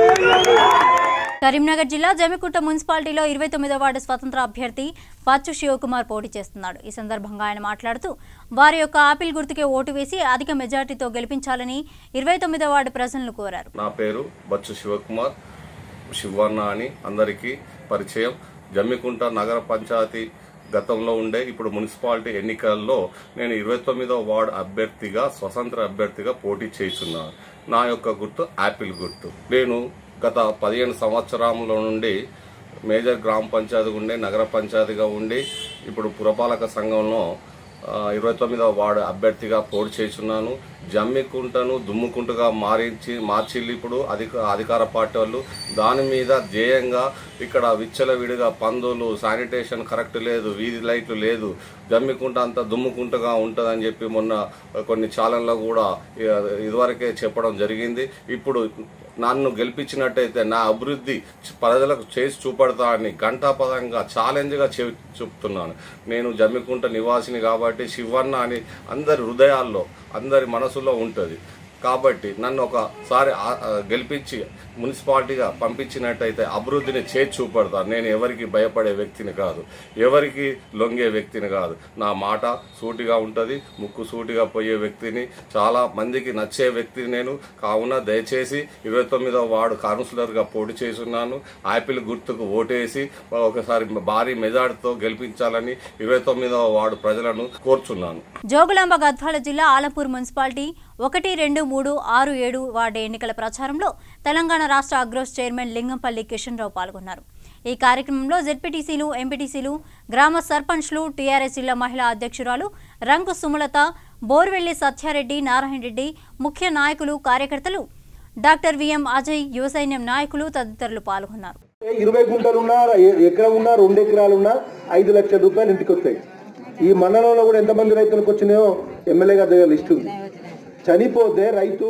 S1: కరీంనగర్ జిల్లా జమికుంట మున్సిపాలిటీలో 29వ వార్డు స్వతంత్ర అభ్యర్థి పచ్చు శివకుమార్ పోటీ చేస్తున్నాడు. ఈ సందర్భంగా ఆయన మాట్లాడుతూ వారి యొక్క ఆపిల్ గుర్తుకే ఓటు వేసి అధిక మెజార్టీతో గెలిపించాలని 29వ వార్డు ప్రజలను కోరారు.
S9: నా పేరు బచ్చు శివకుమార్, శివన్న అని అందరికీ పరిచయం. జమ్మికుంట నగర పంచాయతీ గతంలో ఉండే ఇప్పుడు మున్సిపాలిటీ ఎన్నికల్లో నేను 29వ వార్డు అభ్యర్థిగా, స్వతంత్ర అభ్యర్థిగా పోటీ చేస్తున్నాను. నా యొక్క గుర్తు ఆపిల్ గుర్తు. నేను గత 15 సంవత్సరాల నుండి మేజర్ గ్రామ పంచాయతీగా ఉండి నగర పంచాయతీగా ఉండి ఇప్పుడు పురపాలక సంఘంలో 29వ వార్డు అభ్యర్థిగా పోటీ చేస్తున్నాను. జమ్మికుంటను దుమ్ముకుంటగా మార్చిల్లి ఇప్పుడు అధికార పార్టీ వాళ్ళు దాని మీద ధ్యేయంగా ఇక్కడ విచ్చలవిడిగా పందులు, శానిటేషన్ కరెక్ట్ లేదు, వీధి లైట్లు లేదు, జమ్మికుంట అంతా దుమ్ముకుంటగా ఉంటుందని చెప్పి మొన్న కొన్ని ఛానళ్ళలో కూడా ఇదివరకే చెప్పడం జరిగింది. ఇప్పుడు నన్ను గెలిపించినట్టయితే నా అభివృద్ధి ప్రజలకు చేసి చూపడతా అని ఘంటాపదంగా ఛాలెంజ్గా చెప్తున్నాను. నేను జమ్మికుంట నివాసిని కాబట్టి శివన్న అని అందరి హృదయాల్లో అందరి మనసులో ఉంటుంది. కాబట్టి నన్ను ఒకసారి గెలిపించి మున్సిపాలిటీగా పంపించినట్టయితే అభివృద్ధిని చేసి చూపడతాను. నేను ఎవరికి భయపడే వ్యక్తిని కాదు, ఎవరికి లొంగే వ్యక్తిని కాదు. నా మాట సూటిగా ఉంటుంది, ముక్కు సూటిగా పోయే వ్యక్తిని, చాలా మందికి నచ్చే వ్యక్తిని నేను. కావున దయచేసి 29వ వార్డు కౌన్సిలర్గా పోటీ చేస్తున్నాను. యాపిల్ గుర్తుకు ఓటేసి ఒకసారి భారీ మెజార్టీతో గెలిపించాలని 29వ వార్డు ప్రజలను కోరుచున్నాను.
S1: జోగులాంబ గద్వాల జిల్లా ఆలంపూర్ మున్సిపాలిటీ 1, 2, 3, 6, 7 వార్డు ఎన్నికల ప్రచారంలో తెలంగాణ రాష్ట్ర అగ్రోస్ చైర్మన్ లింగంపల్లి కిషన్ రావు పాల్గొన్నారు. ఈ కార్యక్రమంలో జెడ్పీటీసీలు, ఎంపీటీసీలు, గ్రామ సర్పంచ్లు, టీఆర్ఎస్ జిల్లా మహిళా అధ్యక్షురాలు రంగు సుమలత, బోర్వెల్లి సత్యారెడ్డి, నారాయణ రెడ్డి, ముఖ్య నాయకులు, కార్యకర్తలు, డాక్టర్ విఎం అజయ్, యువసైన్యం నాయకులు తదితరులు పాల్గొన్నారు.
S11: 20 గుంటలున్నా, ఎకరం ఉన్నా, 2 ఎకరాలున్నా 5 లక్షల రూపాయలు ఇంటికి వస్తాయి. ఈ మండలంలో కూడా ఎంతమంది రైతులకు వచ్చినాయో ఎమ్మెల్యే గారి దగ్గర లిస్టు. చనిపోతే రైతు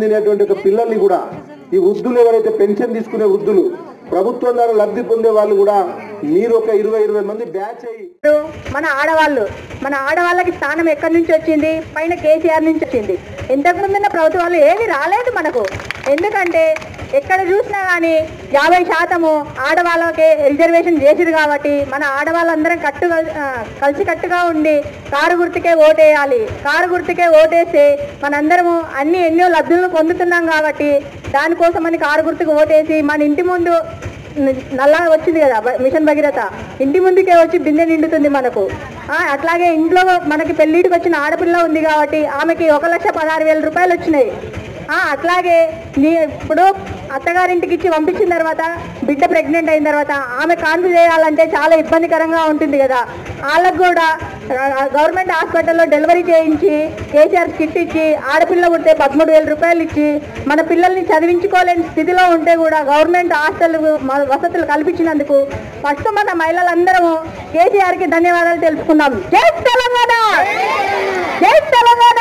S11: తినేటువంటి ఒక పిల్లల్ని కూడా ఈ వృద్ధులు ఎవరైతే పెన్షన్ తీసుకునే వృద్ధులు, ప్రభుత్వం ద్వారా లబ్ధి పొందే వాళ్ళు కూడా మీరు ఒక 20 మంది బ్యాచ్ అయ్యి
S10: మన ఆడవాళ్ళకి స్థానం ఎక్కడి నుంచి వచ్చింది? పైన కేసీఆర్ నుంచి వచ్చింది. ఇంతకుముందున్న ప్రభుత్వాలు ఏవి రాలేదు మనకు. ఎందుకంటే ఎక్కడ చూసినా కానీ 50% ఆడవాళ్ళకే రిజర్వేషన్ చేసిరు కాబట్టి మన ఆడవాళ్ళందరం కలిసికట్టుగా ఉండి కారు గుర్తుకే ఓటేయాలి. కారు గుర్తుకే ఓటేస్తే మనందరము ఎన్నో లబ్ధులను పొందుతున్నాం కాబట్టి దానికోసమని కారు గుర్తుకు ఓటేసి మన ఇంటి ముందు నల్లా వచ్చింది కదా మిషన్ భగీరథ, ఇంటి ముందుకే వచ్చి బిందె నిండుతుంది మనకు. అట్లాగే ఇంట్లో మనకి పెళ్లిటికి వచ్చిన ఆడపిల్ల ఉంది కాబట్టి ఆమెకి 1,16,000 రూపాయలు వచ్చినాయి. అట్లాగే ఇప్పుడు అత్తగారింటికి ఇచ్చి పంపించిన తర్వాత బిడ్డ ప్రెగ్నెంట్ అయిన తర్వాత ఆమె కాన్పు చేయాలంటే చాలా ఇబ్బందికరంగా ఉంటుంది కదా. వాళ్ళకు కూడా గవర్నమెంట్ హాస్పిటల్లో డెలివరీ చేయించి కేసీఆర్ కిట్ ఇచ్చి ఆడపిల్ల పుడితే 13,000 రూపాయలు ఇచ్చి మన పిల్లల్ని చదివించుకోలేని స్థితిలో ఉంటే కూడా గవర్నమెంట్ హాస్టల్ వసతులు కల్పించినందుకు ఫస్ట్ మన మహిళలందరము కేసీఆర్కి ధన్యవాదాలు తెలుసుకున్నాం. జై తెలంగాణ, జై తెలంగాణ.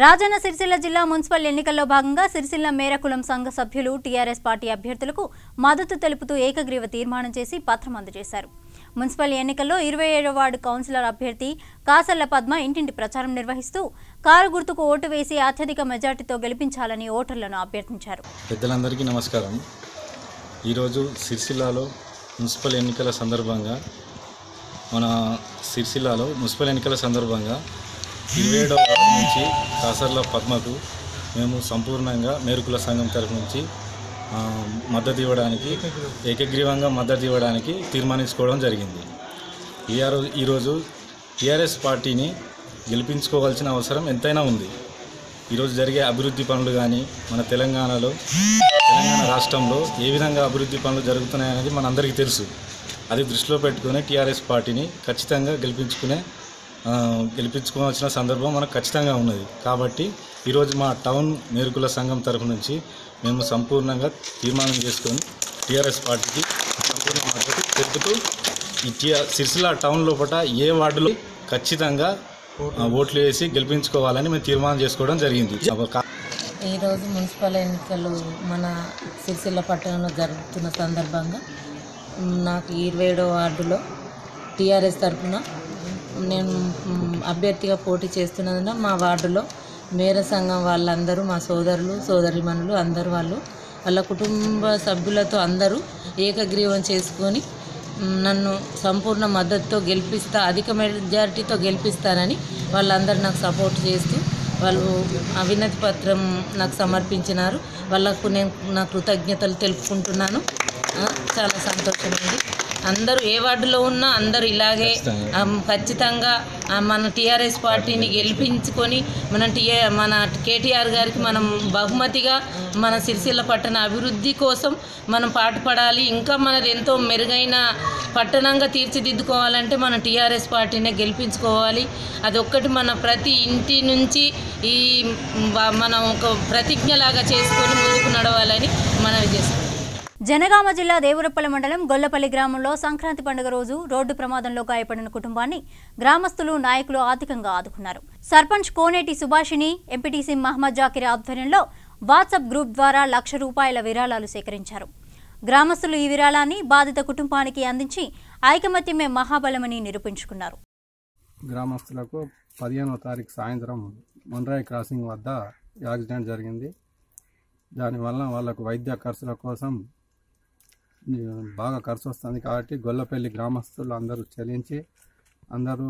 S1: రాజన్న సిరిసిల్ల జిల్లా మున్సిపల్ ఎన్నికల్లో భాగంగా సిరిసిల్ల మేరకులం సంఘ సభ్యులు టీఆర్ఎస్ పార్టీ అభ్యర్థులకు మద్దతు తెలుపుతూ ఏకగ్రీవ తీర్మానం చేసి పత్రం అందజేశారు. మున్సిపల్ ఎన్నికల్లో 27వ వార్డు కౌన్సిలర్ అభ్యర్థి కాసర్ల పద్మ ఇంటింటి ప్రచారం నిర్వహిస్తూ కారు గుర్తుకు ఓటు వేసి అత్యధిక మెజార్టీతో గెలిపించాలని ఓటర్లను అభ్యర్థించారు.
S12: పెద్దలందరికీ నమస్కారం. ఈరోజు సిరిసిల్లాలో మున్సిపల్ ఎన్నికల సందర్భంగా 27వ వార్డు నుంచి కాసర్ల పద్మకు మేము సంపూర్ణంగా మేరుకుల సంఘం తరఫు నుంచి ఏకగ్రీవంగా మద్దతు ఇవ్వడానికి తీర్మానించుకోవడం జరిగింది. ఈరోజు టీఆర్ఎస్ పార్టీని గెలిపించుకోవాల్సిన అవసరం ఎంతైనా ఉంది. ఈరోజు జరిగే అభివృద్ధి పనులు కానీ మన తెలంగాణ రాష్ట్రంలో ఏ విధంగా అభివృద్ధి పనులు జరుగుతున్నాయనేది మనందరికీ తెలుసు. అది దృష్టిలో పెట్టుకుని టీఆర్ఎస్ పార్టీని ఖచ్చితంగా గెలిపించుకోవాల్సిన సందర్భం మనకు ఖచ్చితంగా ఉన్నది. కాబట్టి ఈరోజు మా టౌన్ మేరుకుల సంఘం తరఫు నుంచి మేము సంపూర్ణంగా తీర్మానం చేసుకొని టీఆర్ఎస్ పార్టీకి సంపూర్ణ మద్దతు తెలుపుతూ సిరిసిల్ల టౌన్ లోపల ఏ వార్డులో ఖచ్చితంగా ఓట్లు వేసి గెలిపించుకోవాలని మేము తీర్మానం చేసుకోవడం జరిగింది.
S13: ఈరోజు మున్సిపల్ ఎన్నికలు మన సిరిసిల్ల పట్టణంలో జరుగుతున్న సందర్భంగా నాకు 27వ వార్డులో టీఆర్ఎస్ తరఫున నేను అభ్యర్థిగా పోటీ చేస్తున్నందున మా వార్డులో మేర సంఘం వాళ్ళందరూ, మా సోదరులు సోదరిమణులు అందరూ వాళ్ళ కుటుంబ సభ్యులతో అందరూ ఏకగ్రీవం చేసుకొని నన్ను సంపూర్ణ మద్దతుతో అధిక మెజారిటీతో గెలిపిస్తానని వాళ్ళందరూ నాకు సపోర్ట్ చేస్తూ వాళ్ళు అవినతి పత్రం నాకు సమర్పించినారు. వాళ్ళకు నేను నా కృతజ్ఞతలు తెలుపుకుంటున్నాను. చాలా సంతోషమైంది. అందరూ ఏ వార్డులో ఉన్నా అందరూ ఇలాగే ఖచ్చితంగా మన టీఆర్ఎస్ పార్టీని గెలిపించుకొని మన కేటీఆర్ గారికి మనం బహుమతిగా మన సిరిసిల్ల పట్టణ అభివృద్ధి కోసం మనం పాటుపడాలి. ఇంకా మనది ఎంతో మెరుగైన పట్టణంగా తీర్చిదిద్దుకోవాలంటే మన టీఆర్ఎస్ పార్టీనే గెలిపించుకోవాలి. అదొక్కటి మన ప్రతి ఇంటి నుంచి ఈ మనం ఒక ప్రతిజ్ఞలాగా చేసుకొని ముందుకు నడవాలని మనవి చేస్తాం.
S1: జనగామ జిల్లా దేవరపల్లి మండలం గొల్లపల్లి గ్రామంలో సంక్రాంతి పండుగ రోజు రోడ్డు ప్రమాదంలో గాయపడిన కుటుంబాన్ని గ్రామస్తులు నాయకులు ఆర్థికంగా ఆదుకున్నారు. సర్పంచ్ కోనేటి సుభాషిణి, ఎంపీటీసీ మహమ్మద్ జాకిర్ ఆధ్వర్యంలో వాట్సాప్ గ్రూప్ ద్వారా ₹1,00,000 విరాళాలు సేకరించారు. గ్రామస్తులు ఈ విరాళాన్ని బాధిత కుటుంబానికి అందించి ఐకమత్యమే మహాబలమని నిరూపించుకున్నారు.
S14: గ్రామస్తులకు 15వ తారీఖు సాయంత్రం మొండ్రాయి క్రాసింగ్ వద్ద యాక్సిడెంట్ జరిగింది. దానివల్ల వాళ్ళకు వైద్య ఖర్చుల కోసం బాగా ఖర్చు వస్తుంది కాబట్టి గొల్లపల్లి గ్రామస్తులు అందరూ చెల్లించి అందరూ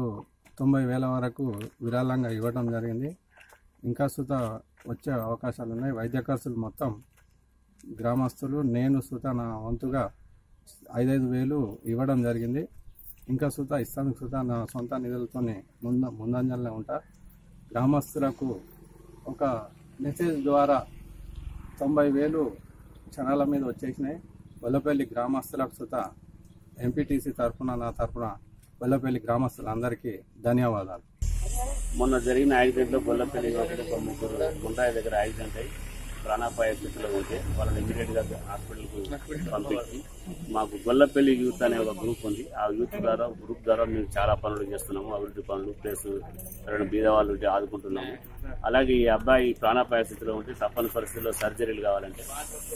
S14: 90,000 వరకు విరాళంగా ఇవ్వడం జరిగింది. ఇంకా సుతా వచ్చే అవకాశాలు ఉన్నాయి. వైద్య ఖర్చులు మొత్తం గ్రామస్తులు నేను సుతా నా వంతుగా 5,000 ఇవ్వడం జరిగింది. ఇంకా సుతా ఇస్తాను సుతా నా సొంత నిధులతోనే ముందంజలనే ఉంటా. గ్రామస్తులకు ఒక మెసేజ్ ద్వారా 90,000 క్షణాల మీద వచ్చేసినాయి. గొల్లపల్లి గ్రామస్తులకు సుతా ఎంపీటీసీ తరఫున నా తరఫున గొల్లపల్లి గ్రామస్తులందరికీ ధన్యవాదాలు.
S15: మొన్న జరిగిన యాక్సిడెంట్లో గొల్లపల్లి ఒక ముగ్గురు ముండాయి దగ్గర యాక్సిడెంట్ అయ్యి ప్రాణాపాయ స్థితిలో ఉంటే వాళ్ళని ఇమీడియట్గా హాస్పిటల్కి పంపించి మాకు గొల్లపల్లి యూత్ అనే ఒక గ్రూప్ ఉంది. ఆ యూత్ ద్వారా గ్రూప్ ద్వారా మేము చాలా పనులు చేస్తున్నాము. అభివృద్ధి పనులు ప్లస్ ఎవరైనా బీద వాళ్ళు ఉంటే ఆదుకుంటున్నాము. అలాగే ఈ అబ్బాయి ప్రాణాపాయ స్థితిలో ఉంటే తప్పని పరిస్థితుల్లో సర్జరీలు కావాలంటే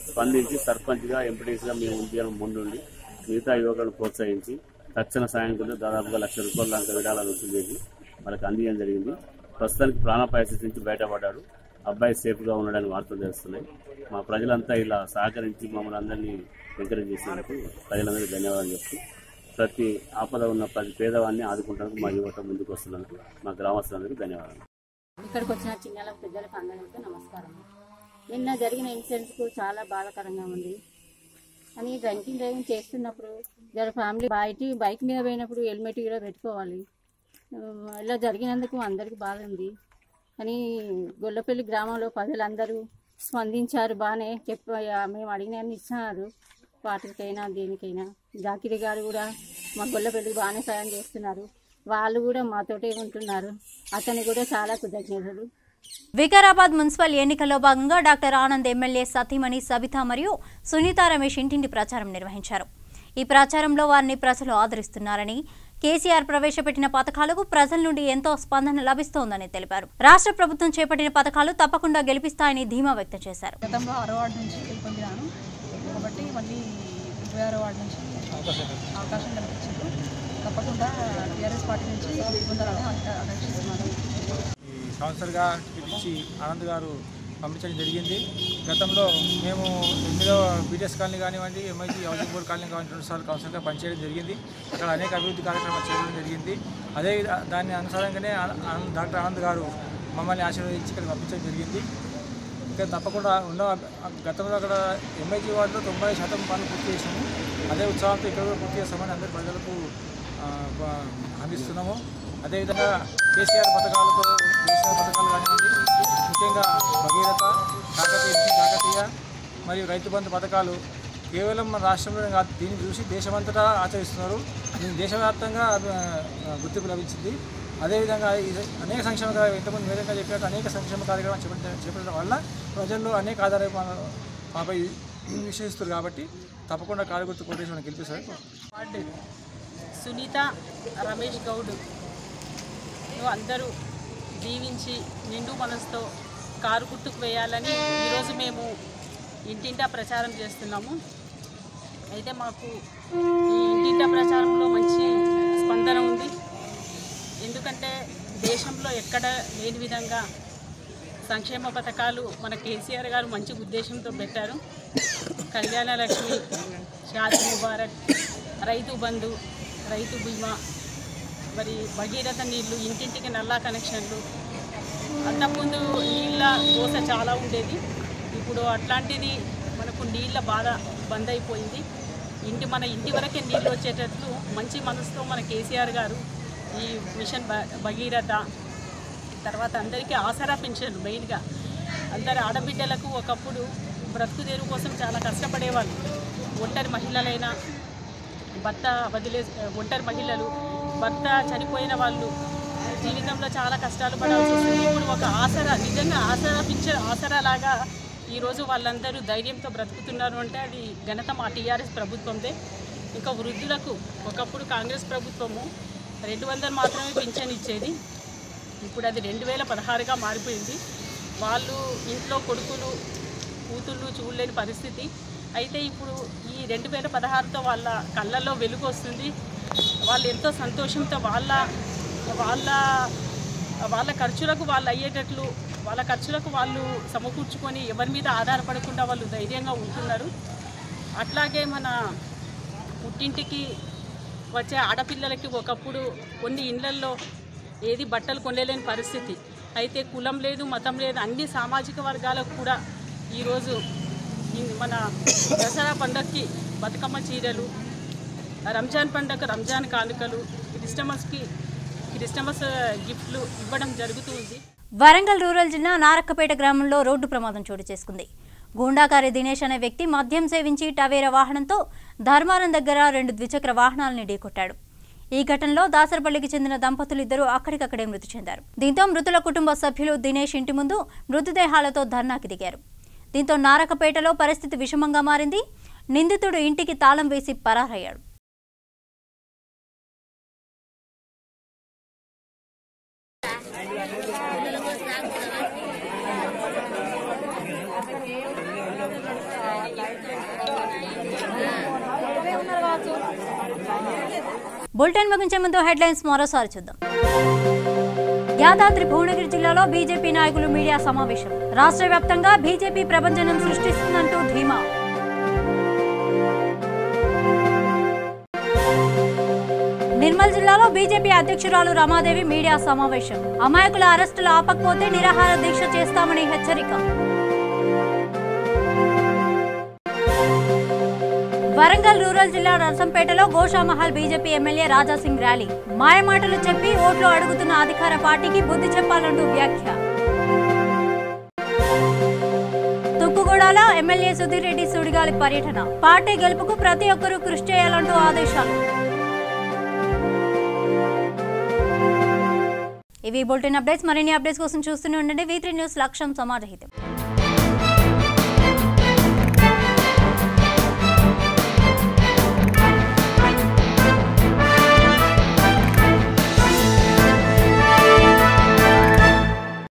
S15: స్పందించి సర్పంచ్గా ఎంపీటీసీగా మేము ఉద్యోగం ముందుండి మిగతా యువకులను ప్రోత్సహించి తక్షణ సాయం కింద దాదాపుగా ₹1,00,000 దాకా విరాళాలు వసూలు చేసి వాళ్ళకి అందించడం జరిగింది. ప్రస్తుతానికి ప్రాణాపాయ స్థితి నుంచి బయటపడ్డాడు. అబ్బాయి సేఫ్గా ఉండడానికి వార్తలు తెలుస్తున్నాయి. మా ప్రజలంతా ఇలా సహకరించి మమ్మల్ని అందరినీ ఎంకరేజ్ చేసినందుకు ప్రజలందరికీ ధన్యవాదాలు చెప్తూ ప్రతి ఆపద ఉన్న ప్రతి పేదవాడిని ఆదుకుంటానికి మా యువత ముందుకు వస్తున్నందుకు మా గ్రామస్తులందరికీ ధన్యవాదాలు.
S16: ఇక్కడికి వచ్చిన చిన్న పెద్దలకు అందరికీ నమస్కారం. నిన్న జరిగిన ఇన్సిడెంట్కు చాలా బాధాకరంగా ఉంది. అని డ్రింకింగ్ చేస్తున్నప్పుడు జర ఫ్యామిలీ బైక్ మీద పోయినప్పుడు హెల్మెట్ కూడా పెట్టుకోవాలి. ఇలా జరిగినందుకు అందరికీ బాధ ఉంది. కానీ గొల్లపల్లి గ్రామంలో ప్రజలందరూ స్పందించారు. బాగానే మేము అడిగినవన్నీ ఇస్తున్నారు. వాటికైనా దేనికైనా జాకిరి గారు కూడా మా గొల్లపల్లికి బాగానే సాయం చేస్తున్నారు. వాళ్ళు కూడా మాతోటే ఉంటున్నారు. అతనికి కూడా చాలా కృతజ్ఞతలు.
S1: వికారాబాద్ మున్సిపల్ ఎన్నికల్లో భాగంగా డాక్టర్ ఆనంద్ ఎమ్మెల్యే సతీమణి సబిత మరియు సునీత రమేష్ ఇంటింటి ప్రచారం నిర్వహించారు. ఈ ప్రచారంలో వారిని ప్రజలు ఆదరిస్తున్నారని, కేసీఆర్ ప్రవేశపెట్టిన పథకాలకు ప్రజల నుండి ఎంతో స్పందన లభిస్తోందని తెలిపారు. రాష్ట్ర ప్రభుత్వం చేపట్టిన పథకాలు తప్పకుండా గెలిపిస్తాయని ధీమా వ్యక్తం చేశారు.
S17: గతంలో 6వ వార్డు నుంచి గెలుపొందినాను కాబట్టి మళ్ళీ 26వ వార్డు నుంచి అవకాశం కల్పించారు. తప్పకుండా టీఆర్ఎస్ పార్టీ నుంచి గెలుపొందాలని ఆకాంక్షిస్తున్నాను.
S25: ఈ కౌన్సిలర్గా పిలిచి ఆనంద్ గారు పంపించడం జరిగింది. గతంలో మేము 8వ బీటీఎస్ కాలనీ కానివ్వండి, ఎంఐజీ హౌసింగ్ బోర్డు కాలనీ కానివ్వండి 2 సార్లు కౌన్సిలర్గా పనిచేయడం జరిగింది. అక్కడ అనేక అభివృద్ధి కార్యక్రమాలు చేయడం జరిగింది. అదే దాని అనుసారంగానే డాక్టర్ ఆనంద్ గారు మమ్మల్ని ఆశీర్వదించి ఇక్కడ పంపించడం జరిగింది. ఇంకా తప్పకుండా గతంలో అక్కడ ఎంఐజీ వార్డులో 90% పనులు పూర్తి చేసాము. అదే ఉత్సాహంతో ఇక్కడ కూడా పూర్తి చేస్తామని అందరి ప్రజలకు అందిస్తున్నాము. అదేవిధంగా కేసీఆర్ పథకాలతో కానివ్వండి, ముఖ్యంగా భగీరథ, కాకతీయ మరియు రైతు బంధు పథకాలు కేవలం మన రాష్ట్రంలోనే కాదు, దీన్ని చూసి దేశమంతటా ఆచరిస్తున్నారు. దీనికి దేశవ్యాప్తంగా గుర్తింపు లభించింది. అదేవిధంగా అనేక సంక్షేమ ఇంతకుముందు వేదంగా చెప్పినట్టు అనేక సంక్షేమ కార్యక్రమాలు చేపట్టడం వల్ల ప్రజల్లో అనేక ఆధార మాపై విశ్వసిస్తారు. కాబట్టి తప్పకుండా కారు కోటేశ్వరం గెలిపిస్తారు.
S17: సునీత రమేష్ గౌడ్ అందరూ దీవించి నిండు మనసుతో కారు గుర్తుకు వేయాలని ఈరోజు మేము ఇంటింటా ప్రచారం చేస్తున్నాము. అయితే మాకు ఈ ఇంటింటా ప్రచారంలో మంచి స్పందన ఉంది. ఎందుకంటే దేశంలో ఎక్కడ లేని విధంగా సంక్షేమ పథకాలు మన కేసీఆర్ గారు మంచి ఉద్దేశంతో పెట్టారు. కళ్యాణ లక్ష్మి, షాదీ ముబారక్, రైతు బంధు, రైతు బీమా, మరి భగీరథ నీళ్లు, ఇంటింటికి నల్లా కనెక్షన్లు. అంతకుముందు నీళ్ళ దోశ చాలా ఉండేది. ఇప్పుడు అట్లాంటిది మనకు నీళ్ళ బాధ బంద్ అయిపోయింది.
S6: మన ఇంటి వరకే నీళ్ళు వచ్చేటట్లు మంచి మనసుతో మన కేసీఆర్ గారు ఈ మిషన్ భగీరథ తర్వాత అందరికీ ఆసరా పెన్షన్ మెయిన్గా అందరు ఆడబిడ్డలకు ఒకప్పుడు బ్రతుకు తెరువు కోసం చాలా కష్టపడేవాళ్ళు. ఒంటరి మహిళలైనా ఒంటరి మహిళలు భర్త చనిపోయిన వాళ్ళు జీవితంలో చాలా కష్టాలు పడాల్సి వస్తుంది. ఇప్పుడు ఒక ఆసరా, నిజంగా ఆసరా పెన్షన్ ఆసరాలాగా ఈరోజు వాళ్ళందరూ ధైర్యంతో బ్రతుకుతున్నారు అంటే అది ఘనత మా టీఆర్ఎస్ ప్రభుత్వందే. ఇంకా వృద్ధులకు ఒకప్పుడు కాంగ్రెస్ ప్రభుత్వము 200 మాత్రమే పింఛన్ ఇచ్చేది, ఇప్పుడు అది 2016గా మారిపోయింది. వాళ్ళు ఇంట్లో కొడుకులు కూతుళ్ళు చూడలేని పరిస్థితి. అయితే ఇప్పుడు ఈ 2016తో వాళ్ళ కళ్ళల్లో వెలుగు వస్తుంది. వాళ్ళు ఎంతో సంతోషంతో వాళ్ళ ఖర్చులకు వాళ్ళు అయ్యేటట్లు వాళ్ళ ఖర్చులకు వాళ్ళు సమకూర్చుకొని ఎవరి మీద ఆధారపడకుండా వాళ్ళు ధైర్యంగా ఉంటున్నారు. అట్లాగే మన పుట్టింటికి వచ్చే ఆడపిల్లలకి ఒకప్పుడు కొన్ని ఇళ్లల్లో ఏది బట్టలు కొనలేని పరిస్థితి. అయితే కులం లేదు, మతం లేదు, అన్ని సామాజిక వర్గాలకు కూడా ఈరోజు మన దసరా పండుగకి బతుకమ్మ చీరలు, రంజాన్ పండుగ రంజాన్ కానుకలు, క్రిస్టమస్ గిఫ్ట్లు ఇవ్వడం జరుగుతుంది.
S1: వరంగల్ రూరల్ జిల్లా నారక్కపేట గ్రామంలో రోడ్డు ప్రమాదం చోటు చేసుకుంది. గూండాకారి దినేష్ అనే వ్యక్తి మద్యం సేవించి టవేరా వాహనంతో ధర్మారం దగ్గర 2 ద్విచక్ర వాహనాలను ఢీకొట్టాడు. ఈ ఘటనలో దాసరపల్లికి చెందిన దంపతులు ఇద్దరు అక్కడికక్కడే మృతి చెందారు. దీంతో మృతుల కుటుంబ సభ్యులు దినేష్ ఇంటి ముందు మృతదేహాలతో ధర్నాకి దిగారు. దీంతో నారకపేటలో పరిస్థితి విషమంగా మారింది. నిందితుడు ఇంటికి తాళం వేసి పరారయ్యాడు. బులెటిన్ ముగించే ముందు హెడ్లైన్స్ మరోసారి చూద్దాం. యాదాద్రి భువనగిరి జిల్లాలో బీజేపీ నాయకులు మీడియా సమావేశం. రాష్ట్ర వ్యాప్తంగా బీజేపీ ప్రభంజనం సృష్టిస్తుందంటూ ధీమా. నిర్మల్ జిల్లాలో బీజేపీ అధ్యక్షురాలు రమాదేవి మీడియా సమావేశం. అమాయకుల అరెస్టులు ఆపకపోతే నిరాహార దీక్ష చేస్తామని హెచ్చరిక. వరంగల్ రూరల్ జిల్లా నర్సంపేటలో Goshamahal BJP MLA Raja Singh rally. మాయమాటలు చెప్పి ఓట్లు అడుగుతున్న అధికార పార్టీకి బుద్ధి చెప్పాలంటూ వ్యాఖ్య. తుక్కుగూడలో ఎమ్మెల్యే సుధీర్ రెడ్డి సుడిగాలి పర్యటన. పార్టీ గెలుపుకు ప్రతి ఒక్కరూ కృషి చేయాలంటూ ఆదేశాలు. ఇవి బులెటిన్ అప్డేట్స్. మరిన్ని అప్డేట్స్ కోసం చూస్తూనే ఉండండి V3 న్యూస్. లక్ష్యం సమాజహితం.